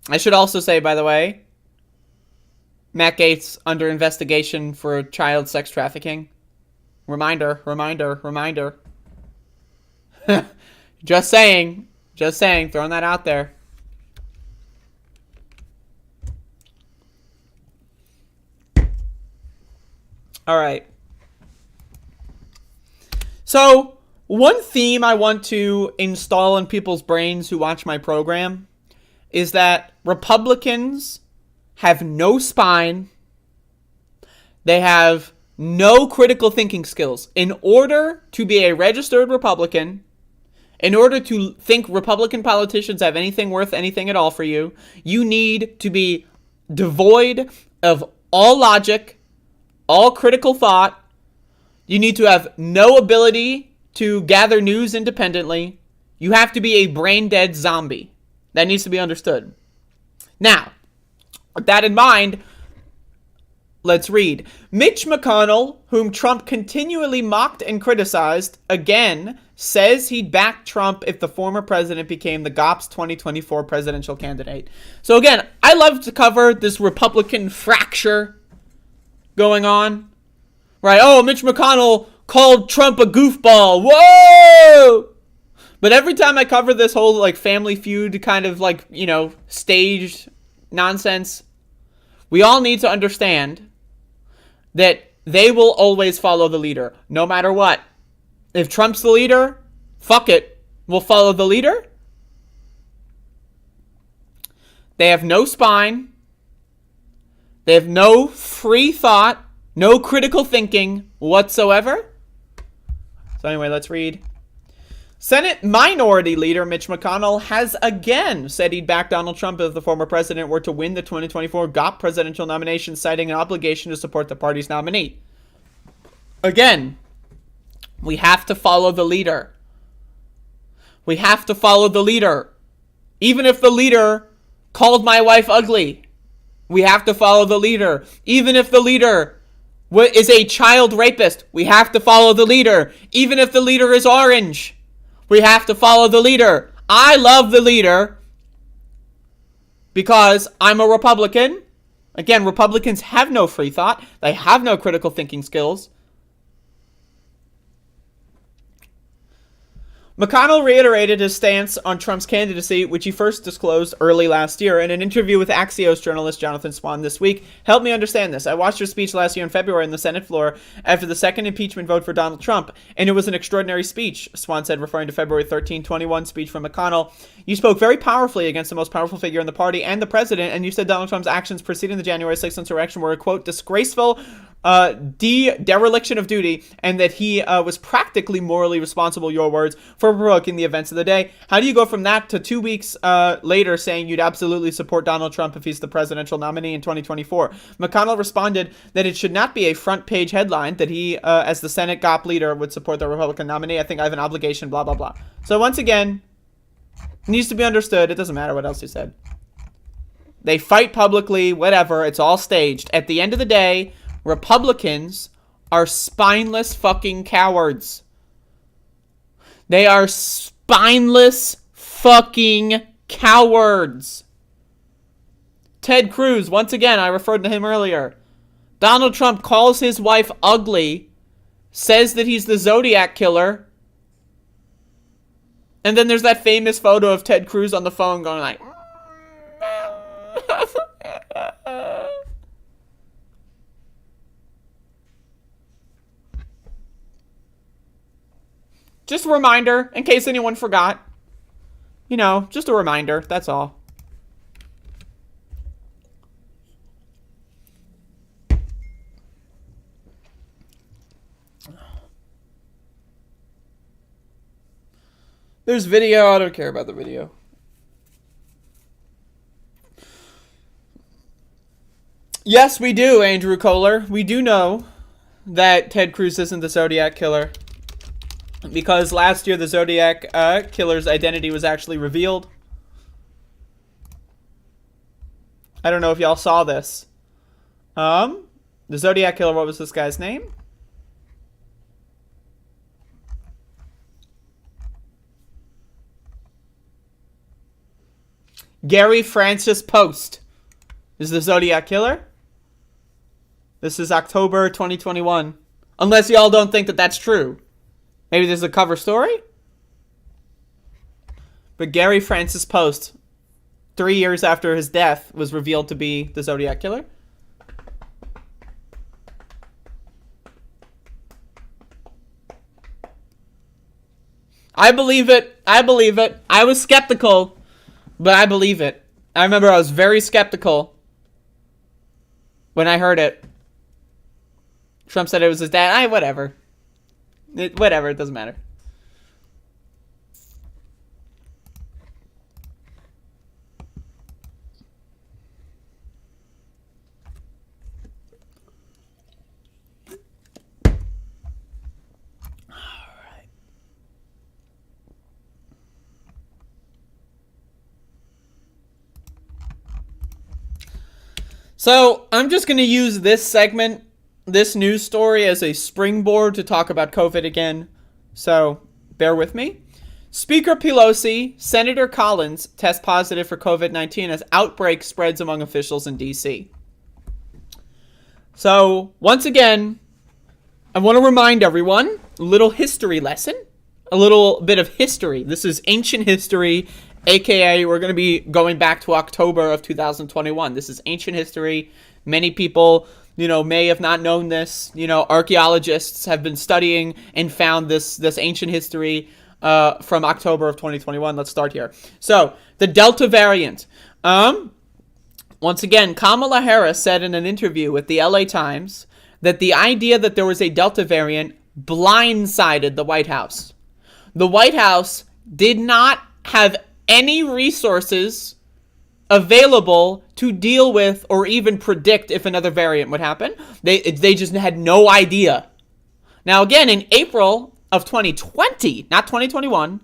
I should also say, by the way, Matt Gaetz under investigation for child sex trafficking. Reminder, reminder, reminder. Just saying. Just saying, throwing that out there. All right. So, one theme I want to install in people's brains who watch my program is that Republicans have no spine. They have no critical thinking skills. In order to be a registered Republican, in order to think Republican politicians have anything worth anything at all for you, you need to be devoid of all logic, all critical thought. You need to have no ability to gather news independently. You have to be a brain-dead zombie. That needs to be understood. Now, with that in mind, let's read. Mitch McConnell, whom Trump continually mocked and criticized, again says he'd back Trump if the former president became the GOP's 2024 presidential candidate. So again, I love to cover this Republican fracture going on. Right? Oh, Mitch McConnell called Trump a goofball. Whoa! But every time I cover this whole like Family Feud kind of like, staged nonsense, we all need to understand that they will always follow the leader, no matter what. If Trump's the leader, fuck it, we'll follow the leader. They have no spine. They have no free thought, no critical thinking whatsoever. So anyway, let's read. Senate Minority Leader Mitch McConnell has again said he'd back Donald Trump if the former president were to win the 2024 GOP presidential nomination, citing an obligation to support the party's nominee. Again, we have to follow the leader. We have to follow the leader. Even if the leader called my wife ugly, we have to follow the leader. Even if the leader is a child rapist, we have to follow the leader. Even if the leader is orange, we have to follow the leader. I love the leader because I'm a Republican. Again, Republicans have no free thought. They have no critical thinking skills. McConnell reiterated his stance on Trump's candidacy, which he first disclosed early last year. In an interview with Axios journalist Jonathan Swan this week, help me understand this. I watched your speech last year in February on the Senate floor after the second impeachment vote for Donald Trump, and it was an extraordinary speech, Swan said, referring to February 13, 2021 speech from McConnell. You spoke very powerfully against the most powerful figure in the party and the president, and you said Donald Trump's actions preceding the January 6th insurrection were a, quote, disgraceful dereliction of duty, and that he was practically morally responsible, your words, for provoking the events of the day. How do you go from that to 2 weeks later saying you'd absolutely support Donald Trump if he's the presidential nominee in 2024? McConnell responded that it should not be a front page headline that he, as the Senate GOP leader, would support the Republican nominee. I think I have an obligation, blah, blah, blah. So once again, it needs to be understood. It doesn't matter what else he said. They fight publicly, whatever. It's all staged. At the end of the day, Republicans are spineless fucking cowards. They are spineless fucking cowards. Ted Cruz, once again, I referred to him earlier. Donald Trump calls his wife ugly, says that he's the Zodiac killer, and then there's that famous photo of Ted Cruz on the phone going like... Just a reminder, in case anyone forgot. Just a reminder, that's all. There's video, I don't care about the video. Yes, we do, Andrew Kohler. We do know that Ted Cruz isn't the Zodiac killer. Because last year the Zodiac killer's identity was actually revealed. I don't know if y'all saw this. The Zodiac killer, what was this guy's name? Gary Francis Post is the Zodiac killer. This is October 2021. Unless y'all don't think that that's true. Maybe there's a cover story? But Gary Francis Post, 3 years after his death, was revealed to be the Zodiac Killer. I believe it. I believe it. I was skeptical, but I believe it. I remember I was very skeptical when I heard it. Trump said it was his dad. Whatever. Whatever, it doesn't matter. So, I'm just going to use this segment, this news story, as a springboard to talk about COVID again. So, bear with me. Speaker Pelosi, Senator Collins test positive for COVID-19 as outbreak spreads among officials in D.C. So, once again, I want to remind everyone, a little history lesson, a little bit of history. This is ancient history. AKA, we're going to be going back to October of 2021. This is ancient history. Many people, may have not known this. Archaeologists have been studying and found this ancient history from October of 2021. Let's start here. So, the Delta variant. Once again, Kamala Harris said in an interview with the LA Times that the idea that there was a Delta variant blindsided the White House. The White House did not have any resources available to deal with or even predict if another variant would happen. They just had no idea. Now, again, in April of 2020, not 2021,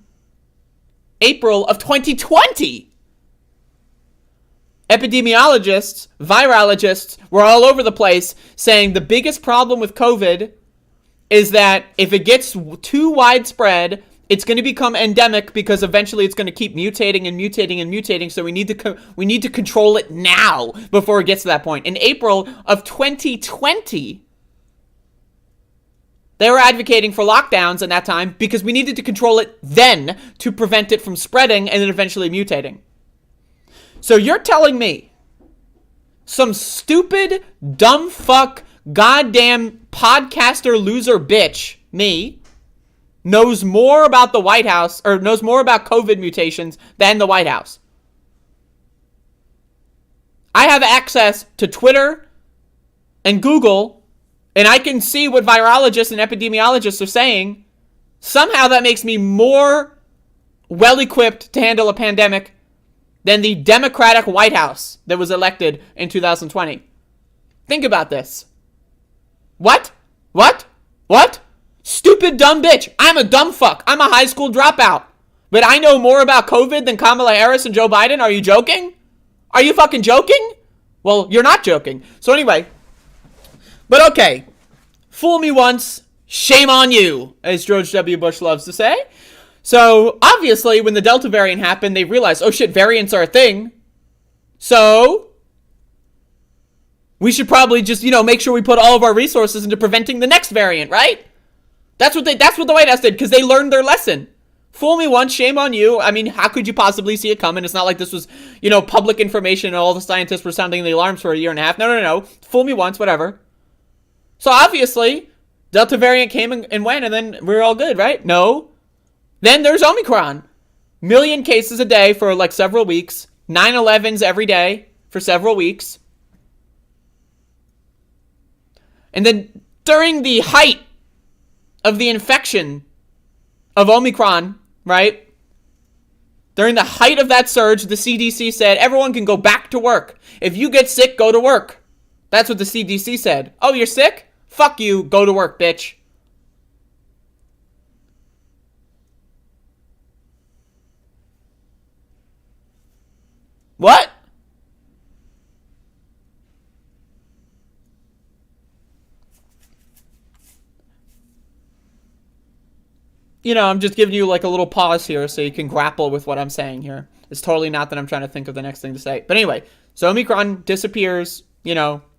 April of 2020, epidemiologists, virologists were all over the place saying the biggest problem with COVID is that if it gets too widespread, it's going to become endemic because eventually it's going to keep mutating and mutating and mutating. So we need to control it now before it gets to that point. In April of 2020, they were advocating for lockdowns at that time because we needed to control it then to prevent it from spreading and then eventually mutating. So you're telling me some stupid, dumb fuck, goddamn podcaster loser bitch, me, knows more about the White House, or knows more about COVID mutations than the White House. I have access to Twitter and Google, and I can see what virologists and epidemiologists are saying. Somehow that makes me more well-equipped to handle a pandemic than the Democratic White House that was elected in 2020. Think about this. What? Stupid dumb bitch. I'm a dumb fuck. I'm a high school dropout. But I know more about COVID than Kamala Harris and Joe Biden. Are you joking? Are you fucking joking? Well, you're not joking. So anyway. But okay. Fool me once, shame on you, as George W. Bush loves to say. So, obviously, when the Delta variant happened, they realized, oh shit, variants are a thing. So, we should probably just, make sure we put all of our resources into preventing the next variant, right? That's what the White House did, because they learned their lesson. Fool me once, shame on you. I mean, how could you possibly see it coming? It's not like this was, public information and all the scientists were sounding the alarms for a year and a half. No. Fool me once, whatever. So obviously, Delta variant came and went, and then we're all good, right? No. Then there's Omicron. Million cases a day for like several weeks. 9/11s every day for several weeks. And then during the height of the infection of Omicron, right? During the height of that surge, the CDC said everyone can go back to work. If you get sick, go to work. That's what the CDC said. Oh, you're sick? Fuck you. Go to work, bitch. What? I'm just giving you like a little pause here so you can grapple with what I'm saying here. It's totally not that I'm trying to think of the next thing to say. But anyway, so Omicron disappears,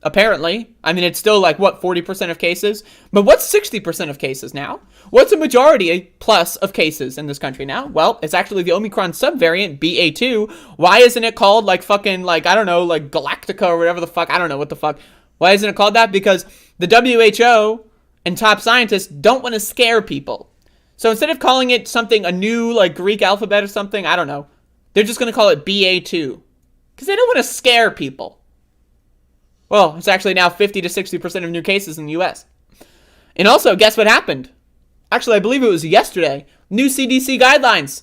apparently. I mean, it's still like, what, 40% of cases? But what's 60% of cases now? What's a majority plus of cases in this country now? Well, it's actually the Omicron subvariant, BA2. Why isn't it called like fucking, like, I don't know, like Galactica or whatever the fuck? I don't know what the fuck. Why isn't it called that? Because the WHO and top scientists don't want to scare people. So instead of calling it something, a new like Greek alphabet or something, I don't know, they're just going to call it BA2 because they don't want to scare people. Well, it's actually now 50 to 60% of new cases in the US. And also, guess what happened? Actually, I believe it was yesterday. New CDC guidelines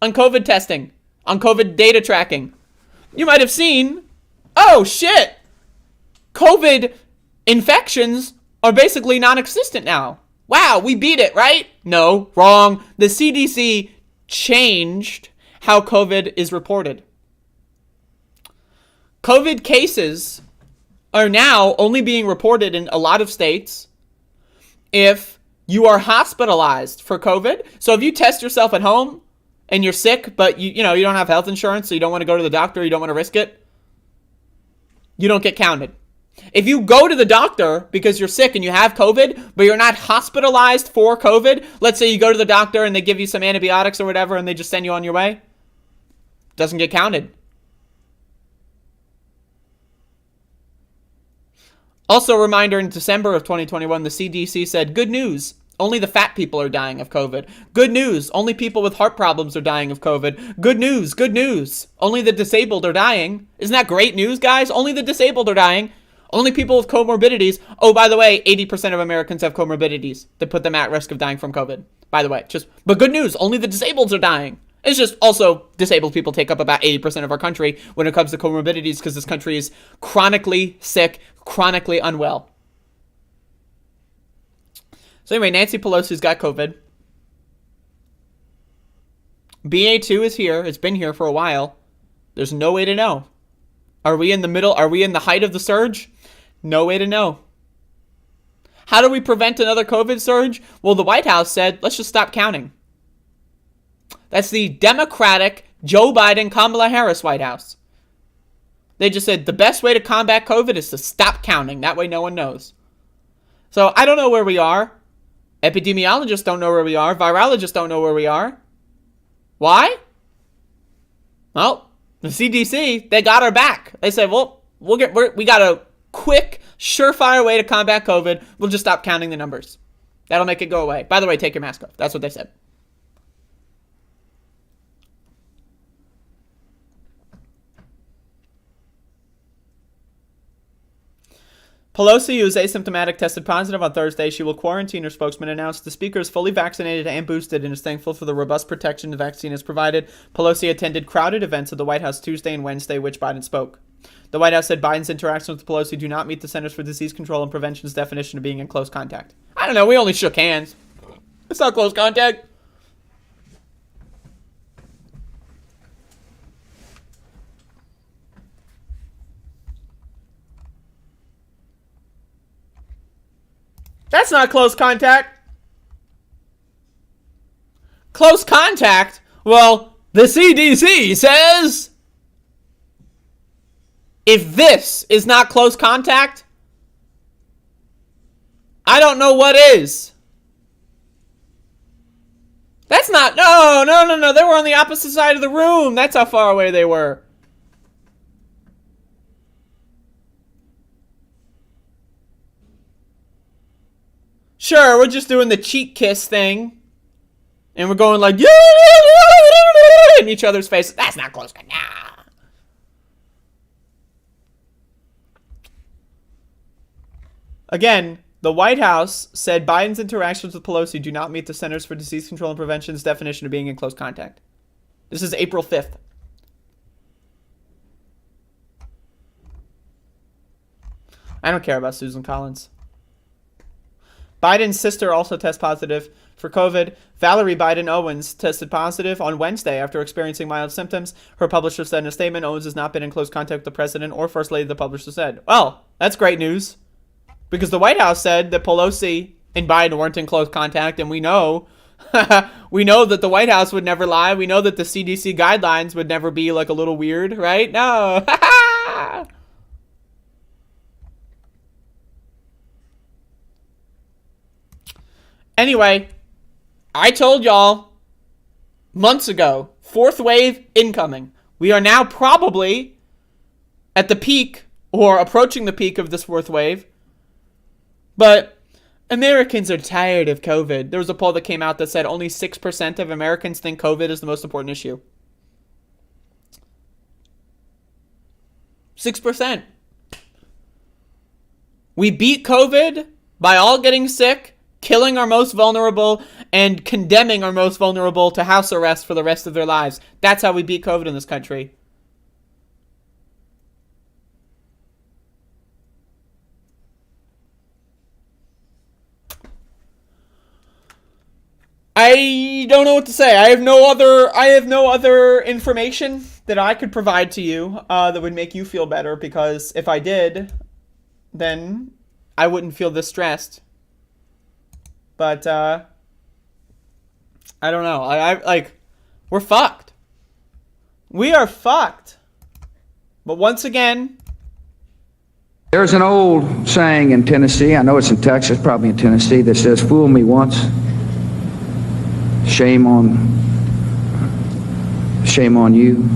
on COVID testing, on COVID data tracking. You might have seen, oh shit, COVID infections are basically non-existent now. Wow, we beat it, right? No, wrong. The CDC changed how COVID is reported. COVID cases are now only being reported in a lot of states if you are hospitalized for COVID. So if you test yourself at home and you're sick, but you don't have health insurance, so you don't want to go to the doctor, you don't want to risk it, you don't get counted. If you go to the doctor because you're sick and you have COVID, but you're not hospitalized for COVID, let's say you go to the doctor and they give you some antibiotics or whatever and they just send you on your way, doesn't get counted. Also, a reminder, in December of 2021, the CDC said, good news, only the fat people are dying of COVID. Good news, only people with heart problems are dying of COVID. Good news, only the disabled are dying. Isn't that great news, guys? Only the disabled are dying. Only people with comorbidities. Oh, by the way, 80% of Americans have comorbidities that put them at risk of dying from COVID. By the way, but good news, only the disabled are dying. It's just also disabled people take up about 80% of our country when it comes to comorbidities because this country is chronically sick, chronically unwell. So anyway, Nancy Pelosi's got COVID. BA2 is here. It's been here for a while. There's no way to know. Are we in the middle? Are we in the height of the surge? No way to know. How do we prevent another COVID surge? Well, the White House said, let's just stop counting. That's the Democratic Joe Biden, Kamala Harris White House. They just said the best way to combat COVID is to stop counting. That way no one knows. So I don't know where we are. Epidemiologists don't know where we are. Virologists don't know where we are. Why? Well, the CDC, they got our back. They said, well, we got a quick, surefire way to combat COVID. We'll just stop counting the numbers. That'll make it go away. By the way, take your mask off. That's what they said. Pelosi, who is asymptomatic, tested positive on Thursday. She will quarantine, her spokesman announced. The speaker is fully vaccinated and boosted and is thankful for the robust protection the vaccine has provided. Pelosi attended crowded events at the White House Tuesday and Wednesday, which Biden spoke. The White House said Biden's interactions with Pelosi do not meet the Centers for Disease Control and Prevention's definition of being in close contact. I don't know, we only shook hands. It's not close contact. That's not close contact. Close contact? Well, the CDC says if this is not close contact, I don't know what is. That's not, no. They were on the opposite side of the room. That's how far away they were. Sure, we're just doing the cheek kiss thing. And we're going like, in each other's faces. That's not close. Nah. Again, the White House said Biden's interactions with Pelosi do not meet the Centers for Disease Control and Prevention's definition of being in close contact. This is April 5th. I don't care about Susan Collins. Biden's sister also tested positive for COVID. Valerie Biden Owens tested positive on Wednesday after experiencing mild symptoms. Her publisher said in a statement, Owens has not been in close contact with the president or First Lady, the publisher said. Well, that's great news. Because the White House said that Pelosi and Biden weren't in close contact, and we know that the White House would never lie. We know that the CDC guidelines would never be like a little weird, right? No. Anyway, I told y'all months ago, fourth wave incoming. We are now probably at the peak or approaching the peak of this fourth wave. But Americans are tired of COVID. There was a poll that came out that said only 6% of Americans think COVID is the most important issue. 6%. We beat COVID by all getting sick, killing our most vulnerable, and condemning our most vulnerable to house arrest for the rest of their lives. That's how we beat COVID in this country. I don't know what to say. I have no other information that I could provide to you that would make you feel better, because if I did, then I wouldn't feel this stressed. But I don't know. I we're fucked. We are fucked. But once again, there's an old saying in Tennessee, I know it's in Texas, probably in Tennessee, that says, "Fool me once, shame on you."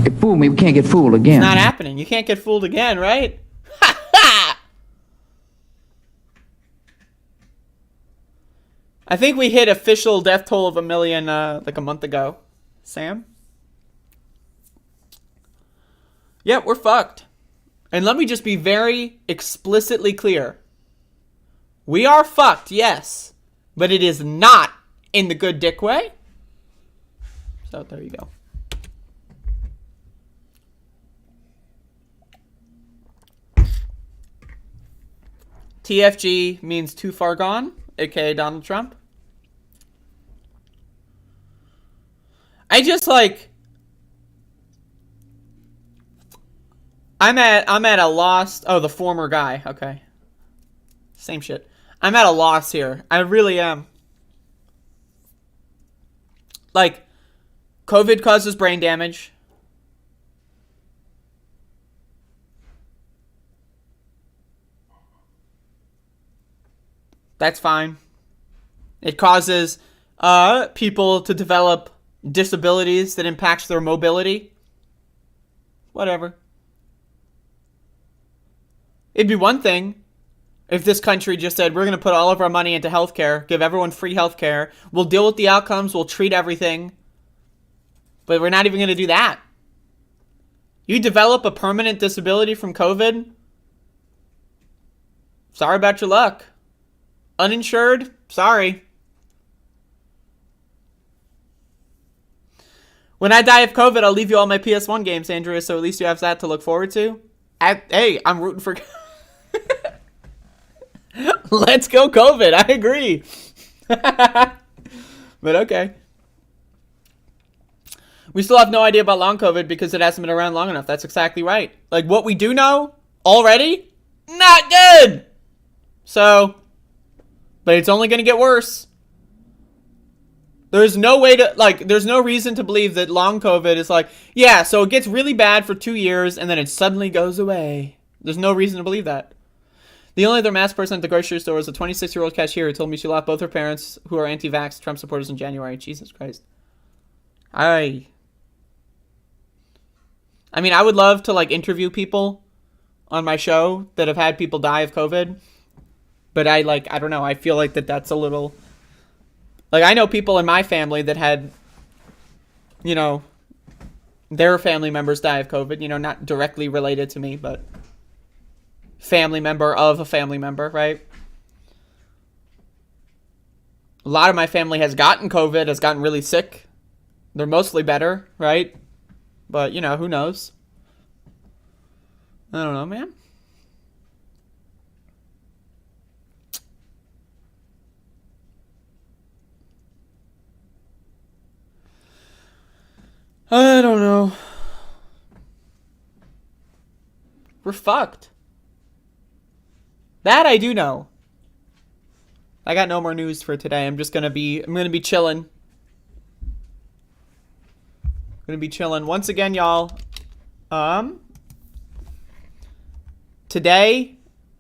If fool me, we can't get fooled again. It's not happening. You can't get fooled again, right? I think we hit official death toll of 1 million like a month ago. Sam? Yep, we're fucked. And let me just be very explicitly clear. We are fucked, yes. But it is not in the good dick way. So there you go. TFG means too far gone, aka Donald Trump. I just I'm at a loss. Oh, the former guy. Okay. Same shit. I'm at a loss here. I really am. COVID causes brain damage. That's fine. It causes people to develop disabilities that impacts their mobility. Whatever. It'd be one thing if this country just said, we're going to put all of our money into healthcare, give everyone free healthcare, we'll deal with the outcomes, we'll treat everything. But we're not even going to do that. You develop a permanent disability from COVID, sorry about your luck. Uninsured, sorry. When I die of COVID, I'll leave you all my PS1 games, Andrea, so at least you have that to look forward to. Hey, I'm rooting for... Let's go COVID, I agree. But okay. We still have no idea about long COVID because it hasn't been around long enough. That's exactly right. What we do know already, not good. So, but it's only going to get worse. There's no way to, there's no reason to believe that long COVID is yeah, so it gets really bad for 2 years and then it suddenly goes away. There's no reason to believe that. The only other masked person at the grocery store was a 26-year-old cashier who told me she lost both her parents, who are anti-vax Trump supporters, in January. Jesus Christ. I mean, I would love to interview people on my show that have had people die of COVID. But I don't know. I feel like that's a little... I know people in my family that had, their family members die of COVID. Not directly related to me, but family member of a family member, right? A lot of my family has gotten COVID, has gotten really sick. They're mostly better, right? But, who knows? I don't know, man. I don't know. We're fucked. That I do know. I got no more news for today. I'm gonna be chilling. Gonna be chilling. Once again, y'all. Today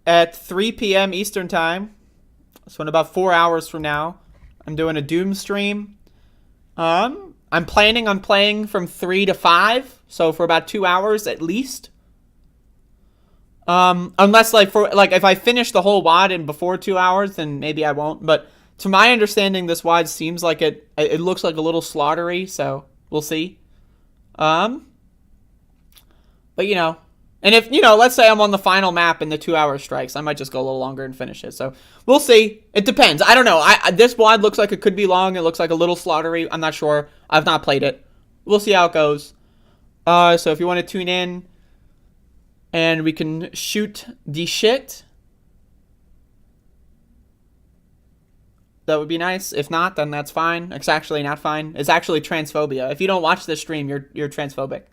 at 3 p.m. Eastern Time. So in about 4 hours from now, I'm doing a Doom stream. I'm planning on playing from 3 to 5, so for about 2 hours at least. Unless if I finish the whole WOD in before 2 hours, then maybe I won't. But to my understanding, this WOD seems like it looks like a little slaughtery, so we'll see. But and if, let's say I'm on the final map and the 2 hour strikes, I might just go a little longer and finish it. So we'll see. It depends. I don't know. This WOD looks like it could be long. It looks like a little slaughtery. I'm not sure. I've not played it. We'll see how it goes. So if you want to tune in and we can shoot the shit, that would be nice. If not, then that's fine. It's actually not fine. It's actually transphobia. If you don't watch this stream, you're transphobic.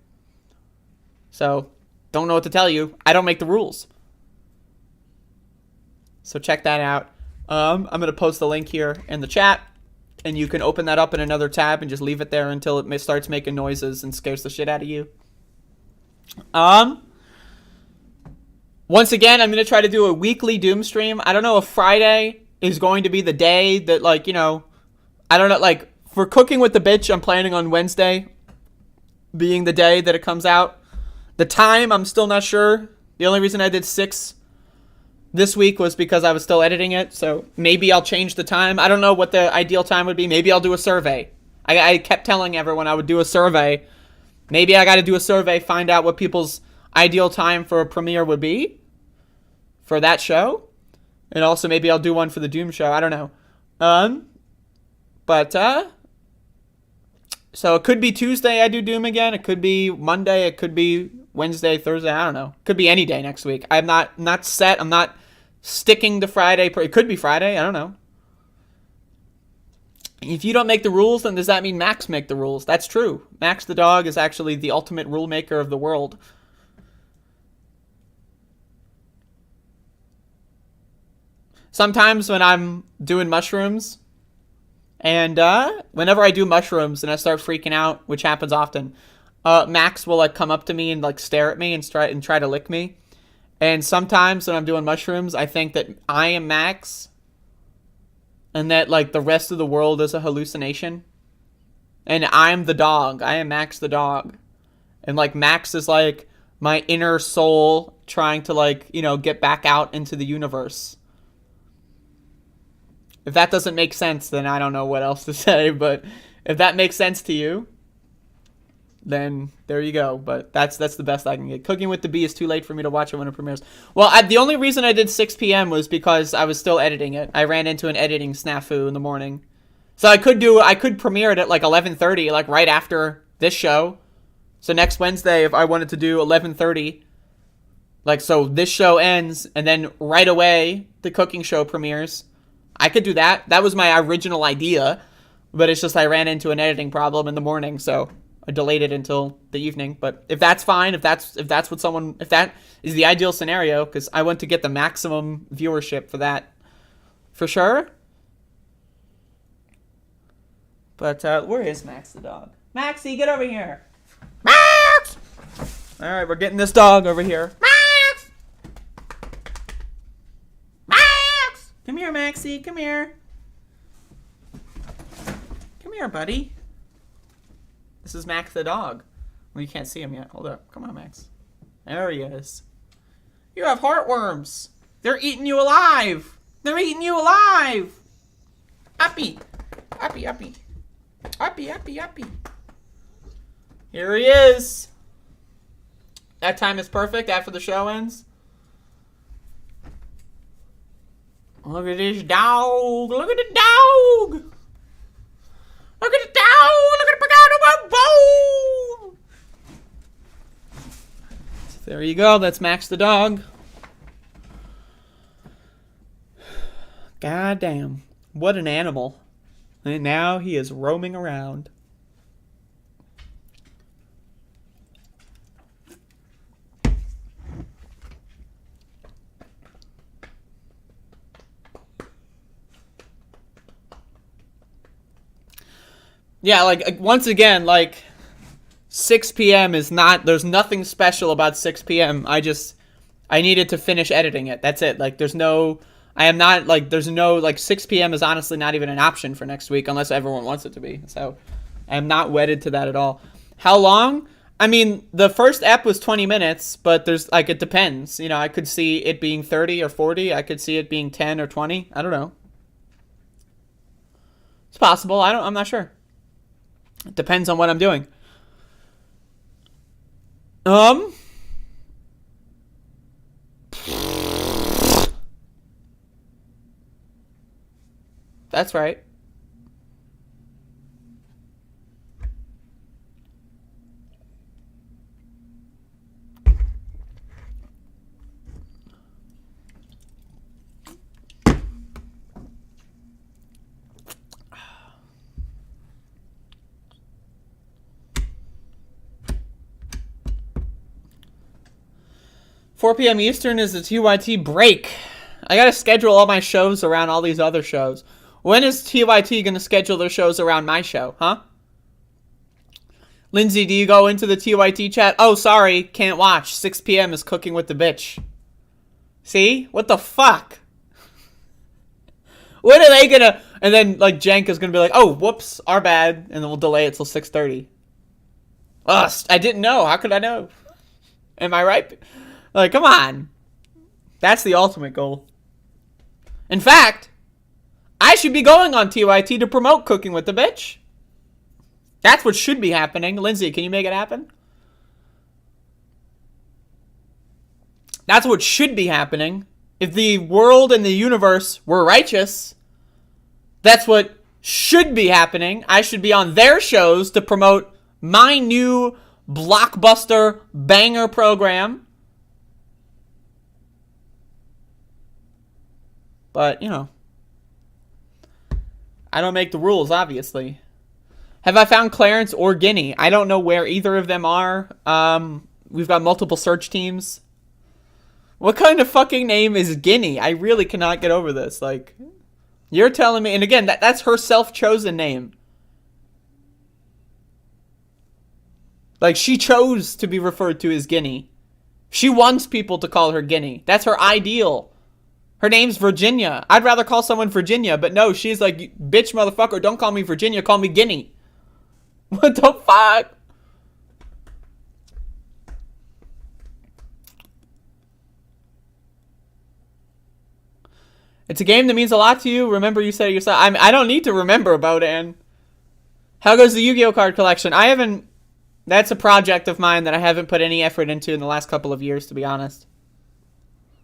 So, don't know what to tell you. I don't make the rules. So check that out. I'm going to post the link here in the chat, and you can open that up in another tab and just leave it there until it starts making noises and scares the shit out of you. Once again, I'm going to try to do a weekly Doom stream. I don't know if Friday is going to be the day that, I don't know, for Cooking with the Bitch, I'm planning on Wednesday being the day that it comes out. The time, I'm still not sure. The only reason I did 6 this week was because I was still editing it, so maybe I'll change the time. I don't know what the ideal time would be. Maybe I'll do a survey. I kept telling everyone I would do a survey. Maybe I got to do a survey, find out what people's ideal time for a premiere would be for that show. And also maybe I'll do one for the Doom show. I don't know. So it could be Tuesday I do Doom again. It could be Monday. It could be Wednesday, Thursday. I don't know. It could be any day next week. I'm not set. I'm not sticking to Friday. It could be Friday. I don't know. If you don't make the rules, then does that mean Max make the rules? That's true. Max the dog is actually the ultimate rule maker of the world. Sometimes when I'm doing mushrooms, and whenever I do mushrooms and I start freaking out, which happens often, Max will come up to me and stare at me and try to lick me. And sometimes when I'm doing mushrooms, I think that I am Max, and that the rest of the world is a hallucination, and I'm the dog. I am Max the dog, and Max is my inner soul trying to get back out into the universe. If that doesn't make sense, then I don't know what else to say, but if that makes sense to you, then there you go. But that's the best I can get. Cooking with the Bee is too late for me to watch it when it premieres. Well, the only reason I did 6 p.m. was because I was still editing it. I ran into an editing snafu in the morning. So I could premiere it at 11:30, right after this show. So next Wednesday, if I wanted to do 11:30, so this show ends, and then right away, the cooking show premieres. I could do that. That was my original idea, but it's just I ran into an editing problem in the morning, so I delayed it until the evening. But if that's fine, if that is the ideal scenario, because I want to get the maximum viewership for that, for sure. But where is Max the dog? Maxie, get over here. Max! All right, we're getting this dog over here. Come here, Maxie. Come here. Come here, buddy. This is Max the dog. Well, you can't see him yet. Hold up. Come on, Max. There he is. You have heartworms. They're eating you alive. They're eating you alive. Uppy. Uppy, uppy. Uppy, uppy, uppy. Here he is. That time is perfect after the show ends. Look at this dog. Look at the dog. Look at the dog. Look at the big bone. So there you go. That's Max the dog. God damn. What an animal. And now he is roaming around. Yeah, once again, 6 p.m. is not, there's nothing special about 6 p.m. I needed to finish editing it. That's it. Like, there's no... I am not, like, there's no, like, 6 p.m. is honestly not even an option for next week unless everyone wants it to be. So, I am not wedded to that at all. How long? I mean, the first ep was 20 minutes, but there's, like, it depends. You know, I could see it being 30 or 40. I could see it being 10 or 20. I don't know. It's possible. I'm not sure. It depends on what I'm doing. That's right. $4 p.m. Eastern is the TYT break. I gotta schedule all my shows around all these other shows. When is TYT gonna schedule their shows around my show, huh? Lindsay, do you go into the TYT chat? Oh, sorry, can't watch. 6 p.m. is Cooking with the Bitch. See? What the fuck? When are they gonna... And then, like, Jenk is gonna be like, oh, whoops, our bad. And then we'll delay it till 6:30. Ugh, I didn't know. How could I know? Am I right? Like, come on. That's the ultimate goal. In fact, I should be going on TYT to promote Cooking with the Bitch. That's what should be happening. Lindsay, can you make it happen? That's what should be happening. If the world and the universe were righteous, that's what should be happening. I should be on their shows to promote my new blockbuster banger program. But, you know, I don't make the rules, obviously. Have I found Clarence or Guinea? I don't know where either of them are. We've got multiple search teams. What kind of fucking name is Guinea? I really cannot get over this. Like, you're telling me... And again, that's her self-chosen name. Like, she chose to be referred to as Guinea. She wants people to call her Guinea. That's her ideal. Her name's Virginia. I'd rather call someone Virginia, but no, she's like, bitch, motherfucker, don't call me Virginia, call me Guinea. What the fuck? It's a game that means a lot to you. Remember you said it yourself. I don't need to remember about it. How goes the Yu-Gi-Oh card collection? I haven't... That's a project of mine that I haven't put any effort into in the last couple of years, to be honest.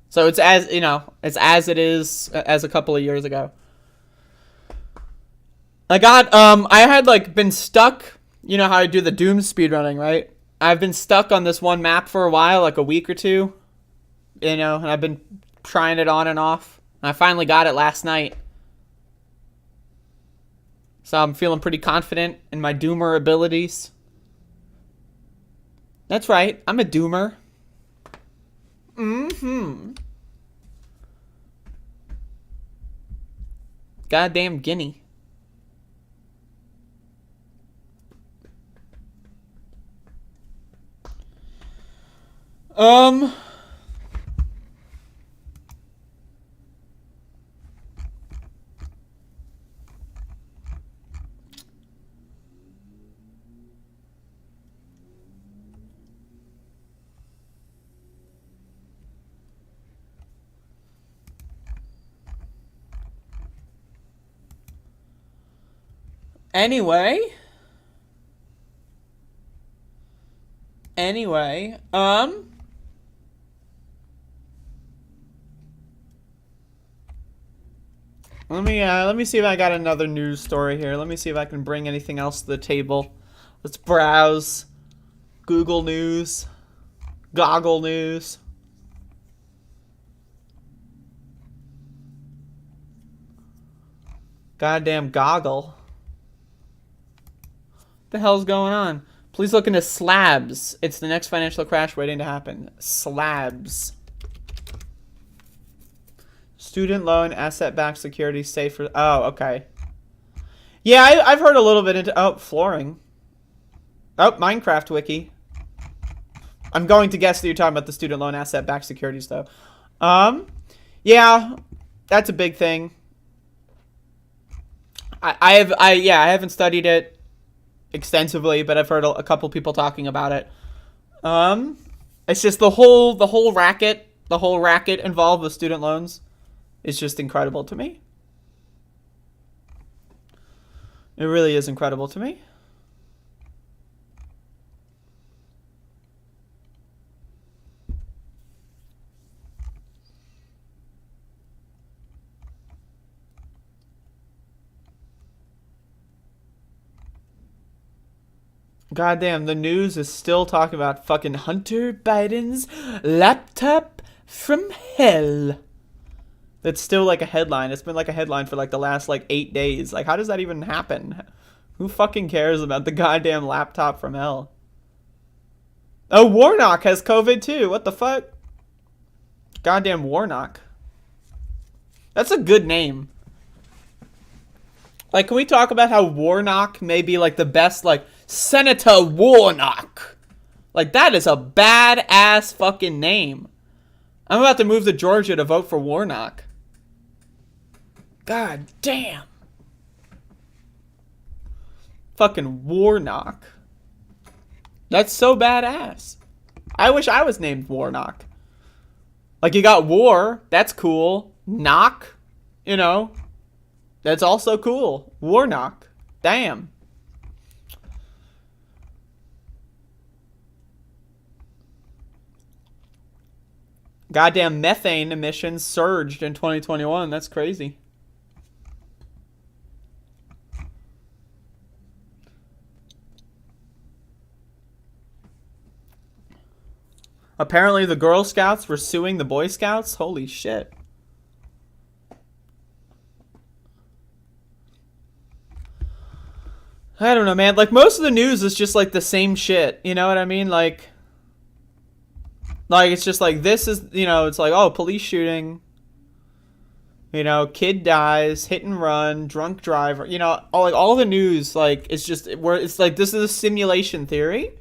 So it's as, you know, it's as it is as a couple of years ago. I had, like, been stuck. You know how I do the Doom speedrunning, right? I've been stuck on this one map for a while, like a week or two. You know, and I've been trying it on and off. And I finally got it last night. So I'm feeling pretty confident in my Doomer abilities. That's right, I'm a Doomer. Goddamn Guinea. Anyway, let me see if I got another news story here. Let me see if I can bring anything else to the table. Let's browse Google News, Goggle News. Goddamn Goggle. What the hell's going on? Please look into slabs. It's the next financial crash waiting to happen. Slabs. Student loan, asset-backed security, safe for... Oh, okay. Yeah, I've heard a little bit into... Oh, flooring. Oh, Minecraft wiki. I'm going to guess that you're talking about the student loan asset-backed securities, though. Yeah, that's a big thing. I haven't studied it extensively, but I've heard a couple people talking about it. It's just the whole racket involved with student loans is just incredible to me. It really is incredible to me. Goddamn, the news is still talking about fucking Hunter Biden's laptop from hell. That's still like a headline. It's been like a headline for like the last like 8 days. Like, how does that even happen? Who fucking cares about the goddamn laptop from hell? Oh, Warnock has COVID too. What the fuck? Goddamn Warnock. That's a good name. Like, can we talk about how Warnock may be like the best, like, Senator Warnock? Like, that is a badass fucking name. I'm about to move to Georgia to vote for Warnock. God damn. Fucking Warnock. That's so badass. I wish I was named Warnock. Like, you got war. That's cool. Knock. You know. That's also cool. Warnock. Damn. Goddamn methane emissions surged in 2021. That's crazy. Apparently the Girl Scouts were suing the Boy Scouts. Holy shit. I don't know, man. Like, most of the news is just, like, the same shit. You know what I mean? Like, it's just, like, this is, you know, it's like, oh, police shooting. You know, kid dies, hit and run, drunk driver. You know, all the news, like, it's just, it's like, this is a simulation theory.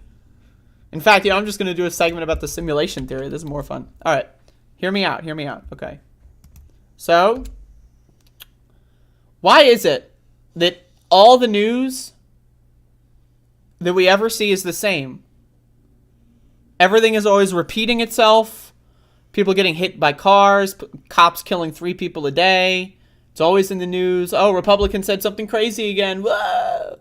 In fact, you know, I'm just going to do a segment about the simulation theory. This is more fun. All right. Hear me out. Hear me out. Okay. So, why is it that all the news that we ever see is the same? Everything is always repeating itself. People getting hit by cars, cops killing 3 people a day. It's always in the news. Oh, Republican said something crazy again. Whoa.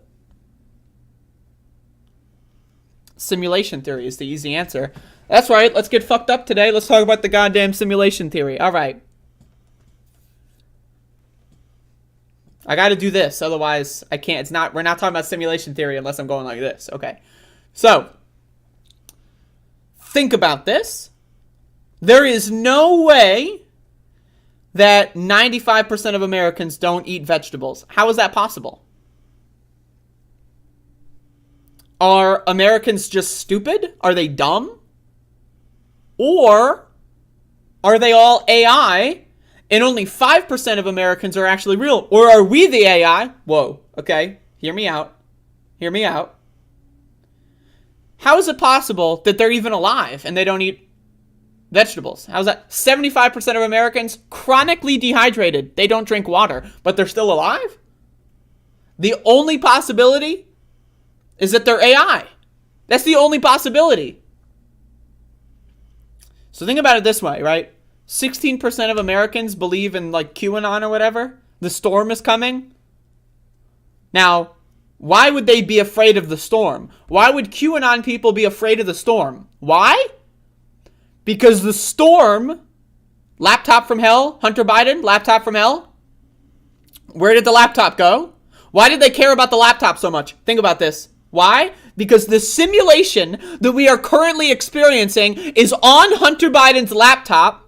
Simulation theory is the easy answer. That's right. Let's get fucked up today. Let's talk about the goddamn simulation theory. All right. I got to do this, otherwise I can't. We're not talking about simulation theory unless I'm going like this. Okay. So, think about this. There is no way that 95% of Americans don't eat vegetables. How is that possible? Are Americans just stupid? Are they dumb? Or are they all AI? And only 5% of Americans are actually real. Or are we the AI? Whoa, okay. Hear me out. Hear me out. How is it possible that they're even alive and they don't eat vegetables? How's that? 75% of Americans chronically dehydrated. They don't drink water, but they're still alive? The only possibility is that they're AI. That's the only possibility. So think about it this way, right? 16% of Americans believe in, like, QAnon or whatever. The storm is coming. Now, why would they be afraid of the storm? Why would QAnon people be afraid of the storm? Why? Because the storm, laptop from hell, Hunter Biden, laptop from hell. Where did the laptop go? Why did they care about the laptop so much? Think about this. Why? Because the simulation that we are currently experiencing is on Hunter Biden's laptop.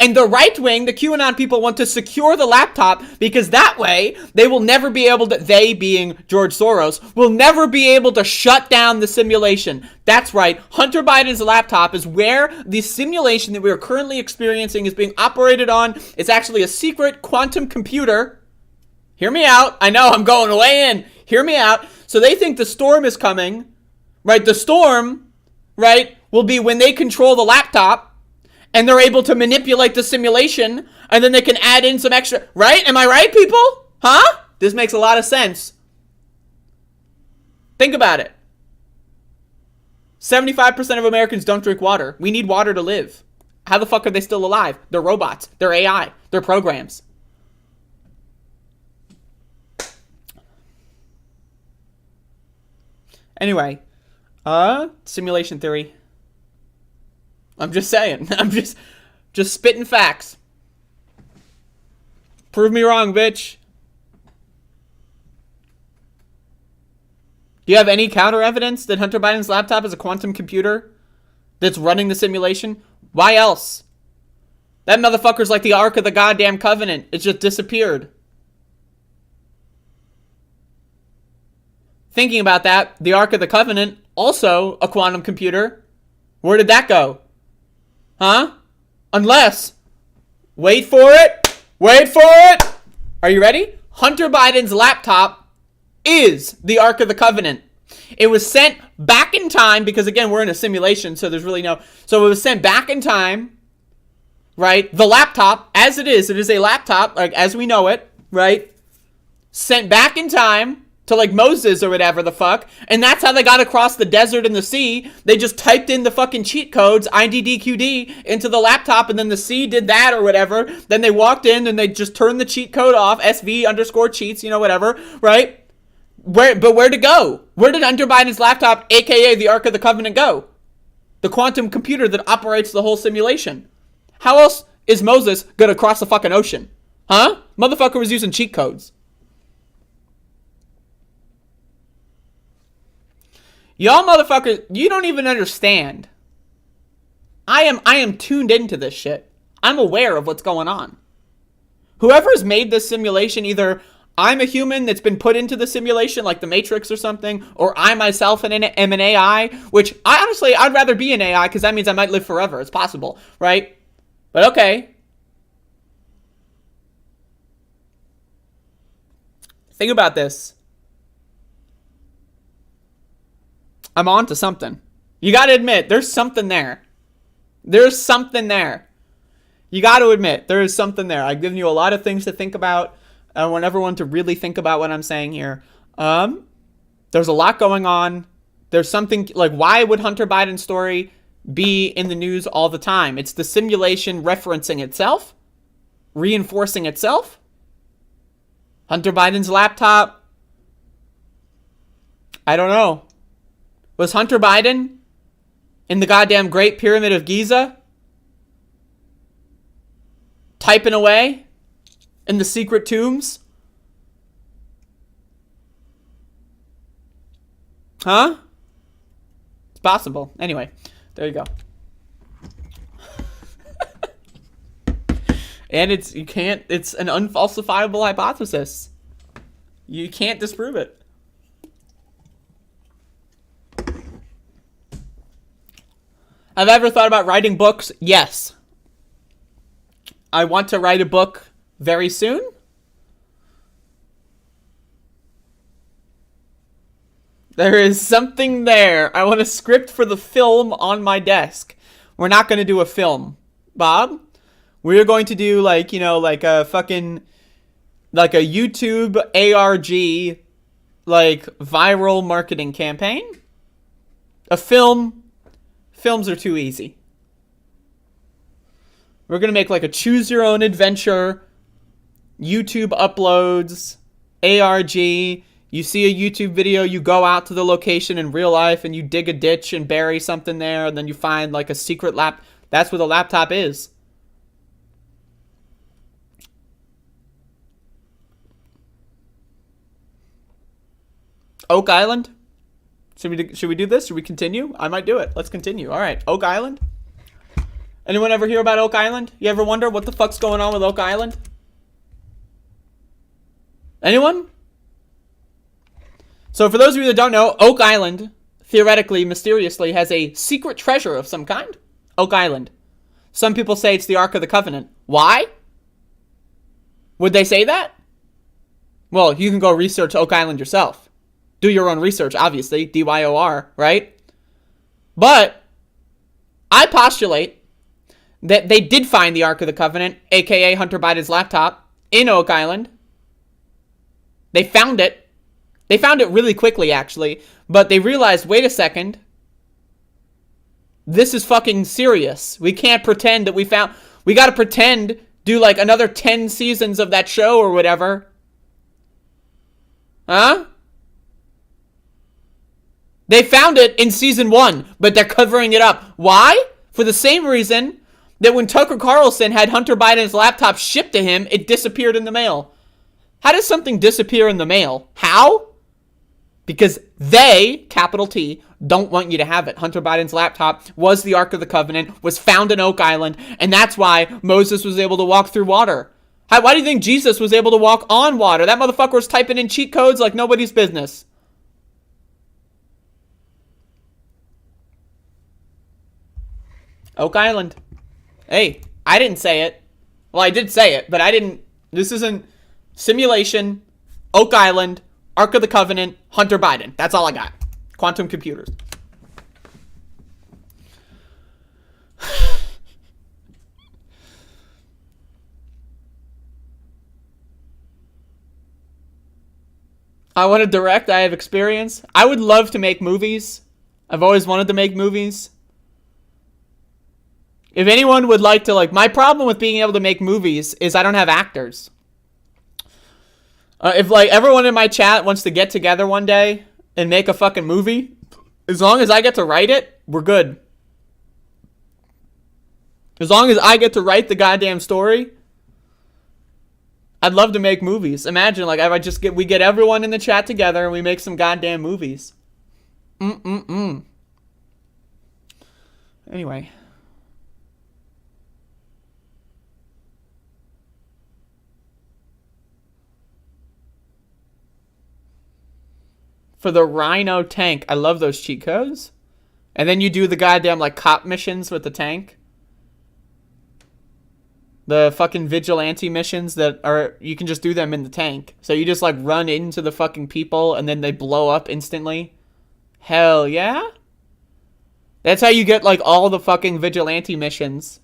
And the right wing, the QAnon people, want to secure the laptop because that way they will never be able to, they being George Soros, will never be able to shut down the simulation. That's right. Hunter Biden's laptop is where the simulation that we are currently experiencing is being operated on. It's actually a secret quantum computer. Hear me out. I know I'm going way in. Hear me out. So they think the storm is coming, right? The storm, right, will be when they control the laptop and they're able to manipulate the simulation, and then they can add in some extra, right? Am I right, people? Huh? This makes a lot of sense. Think about it. 75% of Americans don't drink water. We need water to live. How the fuck are they still alive? They're robots. They're AI. They're programs. Anyway, simulation theory. I'm just saying. I'm just spitting facts. Prove me wrong, bitch. Do you have any counter evidence that Hunter Biden's laptop is a quantum computer that's running the simulation? Why else? That motherfucker's like the Ark of the goddamn Covenant. It just disappeared. Thinking about that, the Ark of the Covenant, also a quantum computer. Where did that go? Huh? Unless, wait for it. Wait for it. Are you ready? Hunter Biden's laptop is the Ark of the Covenant. It was sent back in time, because again, we're in a simulation, so there's really no... So it was sent back in time, right? The laptop, as it is a laptop, like as we know it, right? Sent back in time to like Moses or whatever the fuck, and that's how they got across the desert and the sea. They just typed in the fucking cheat codes, IDDQD, into the laptop, and then the sea did that or whatever. Then they walked in and they just turned the cheat code off, SV_cheats, you know, whatever, right? Where to go? Where did Hunter Biden's laptop, aka the Ark of the Covenant, go? The quantum computer that operates the whole simulation. How else is Moses gonna cross the fucking ocean? Huh? Motherfucker was using cheat codes. Y'all motherfuckers, you don't even understand. I am tuned into this shit. I'm aware of what's going on. Whoever's made this simulation, either I'm a human that's been put into the simulation like the Matrix or something, or I myself am an AI, which I'd rather be an AI because that means I might live forever. It's possible, right? But okay. Think about this. I'm on to something. You got to admit, there's something there. There's something there. You got to admit, there is something there. I've given you a lot of things to think about. I want everyone to really think about what I'm saying here. There's a lot going on. There's something, like, why would Hunter Biden's story be in the news all the time? It's the simulation referencing itself, reinforcing itself. Hunter Biden's laptop. I don't know. Was Hunter Biden in the goddamn Great Pyramid of Giza typing away in the secret tombs? Huh? It's possible. Anyway, there you go. And it's an unfalsifiable hypothesis. You can't disprove it. Have I ever thought about writing books? Yes. I want to write a book very soon. There is something there. I want a script for the film on my desk. We're not going to do a film, Bob. We're going to do like a YouTube ARG, like viral marketing campaign. A film. Films are too easy. We're going to make like a choose your own adventure, YouTube uploads, ARG. You see a YouTube video, you go out to the location in real life and you dig a ditch and bury something there, and then you find like a secret lap. That's what a laptop is. Oak Island? Should we do this? Should we continue? I might do it. Let's continue. All right. Oak Island? Anyone ever hear about Oak Island? You ever wonder what the fuck's going on with Oak Island? Anyone? So for those of you that don't know, Oak Island, theoretically, mysteriously, has a secret treasure of some kind. Oak Island. Some people say it's the Ark of the Covenant. Why? Would they say that? Well, you can go research Oak Island yourself. Do your own research, obviously. DYOR, right? But I postulate that they did find the Ark of the Covenant, aka Hunter Biden's laptop, in Oak Island. They found it. They found it really quickly, actually. But they realized, wait a second. This is fucking serious. We can't pretend that we found... We gotta pretend, do like another 10 seasons of that show or whatever. Huh? They found it in season 1, but they're covering it up. Why? For the same reason that when Tucker Carlson had Hunter Biden's laptop shipped to him, it disappeared in the mail. How does something disappear in the mail? How? Because they, capital T, don't want you to have it. Hunter Biden's laptop was the Ark of the Covenant, was found in Oak Island, and that's why Moses was able to walk through water. Why do you think Jesus was able to walk on water? That motherfucker was typing in cheat codes like nobody's business. Oak Island. Hey, I didn't say it. Well, I did say it, but I didn't. This isn't simulation. Oak Island, Ark of the Covenant, Hunter Biden. That's all I got. Quantum computers. I want to direct. I have experience. I would love to make movies. I've always wanted to make movies. If anyone would like to, my problem with being able to make movies is I don't have actors. If, everyone in my chat wants to get together one day and make a fucking movie, as long as I get to write it, we're good. As long as I get to write the goddamn story, I'd love to make movies. Imagine, if we get everyone in the chat together and we make some goddamn movies. Anyway. For the Rhino tank. I love those cheat codes. And then you do the goddamn, cop missions with the tank. The fucking vigilante missions that are... You can just do them in the tank. So you just, run into the fucking people and then they blow up instantly. Hell yeah? That's how you get, all the fucking vigilante missions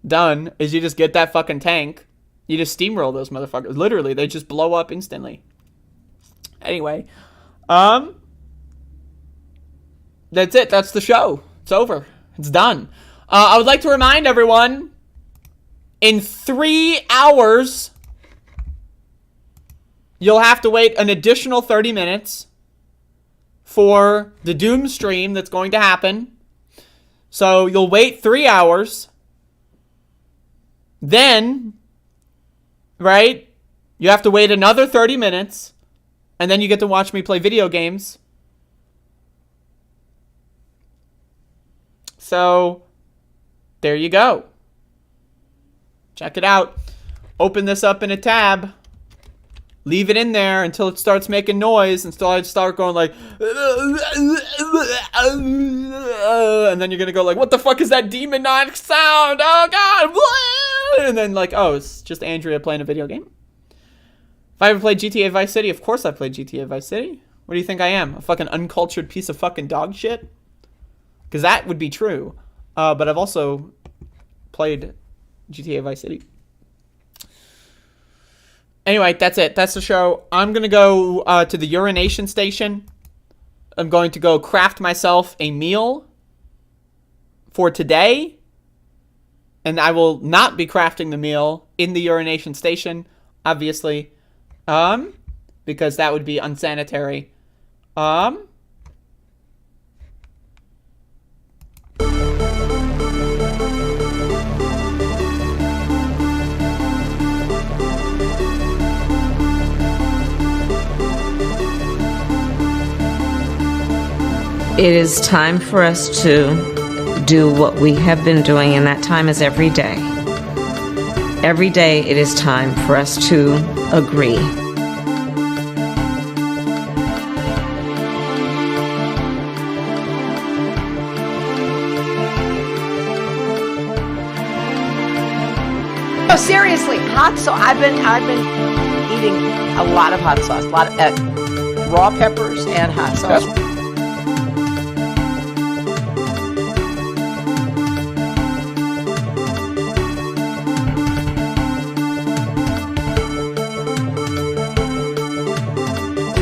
done, is you just get that fucking tank. You just steamroll those motherfuckers. Literally, they just blow up instantly. Anyway... That's it. That's the show. It's over. It's done. I would like to remind everyone, in 3 hours, you'll have to wait an additional 30 minutes for the Doom stream that's going to happen. So you'll wait 3 hours. Then, right, you have to wait another 30 minutes. And then you get to watch me play video games. So, there you go. Check it out. Open this up in a tab. Leave it in there until it starts making noise. Until I start going and then you're going to go what the fuck is that demonic sound? Oh, God. And then oh, it's just Andrea playing a video game. If I ever played GTA Vice City, of course I played GTA Vice City. What do you think I am? A fucking uncultured piece of fucking dog shit? Because that would be true. But I've also played GTA Vice City. Anyway, that's it. That's the show. I'm going to go to the urination station. I'm going to go craft myself a meal for today. And I will not be crafting the meal in the urination station, obviously. Because that would be unsanitary. It is time for us to do what we have been doing, and that time is every day. Every day it is time for us to agree. No, seriously, hot sauce. I've been eating a lot of hot sauce, a lot of raw peppers and hot sauce.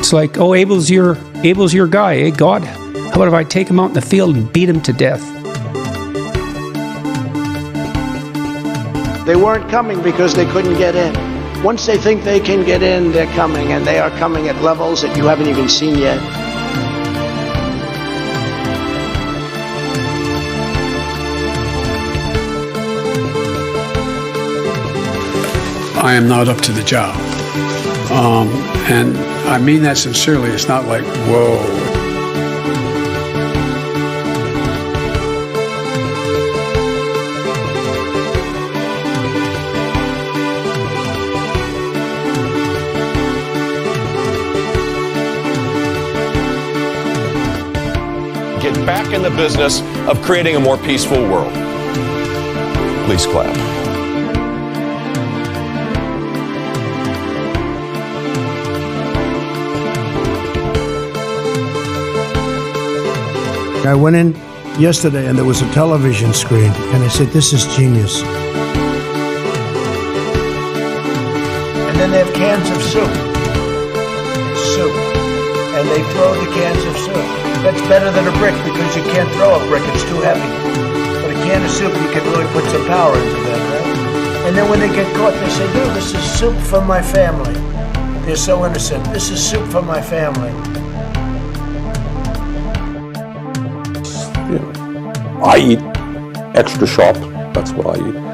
It's like, oh, Abel's your guy, eh, God? How about if I take him out in the field and beat him to death? They weren't coming because they couldn't get in. Once they think they can get in, they're coming, and they are coming at levels that you haven't even seen yet. I am not up to the job. And I mean that sincerely. It's not like, whoa. Get back in the business of creating a more peaceful world. Please clap. I went in yesterday and there was a television screen, and I said, this is genius. And then they have cans of soup. Soup. And they throw the cans of soup. That's better than a brick because you can't throw a brick, it's too heavy. But a can of soup, you can really put some power into that, right? And then when they get caught, they say, no, this is soup for my family. They're so innocent. This is soup for my family. I eat extra sharp. That's what I eat.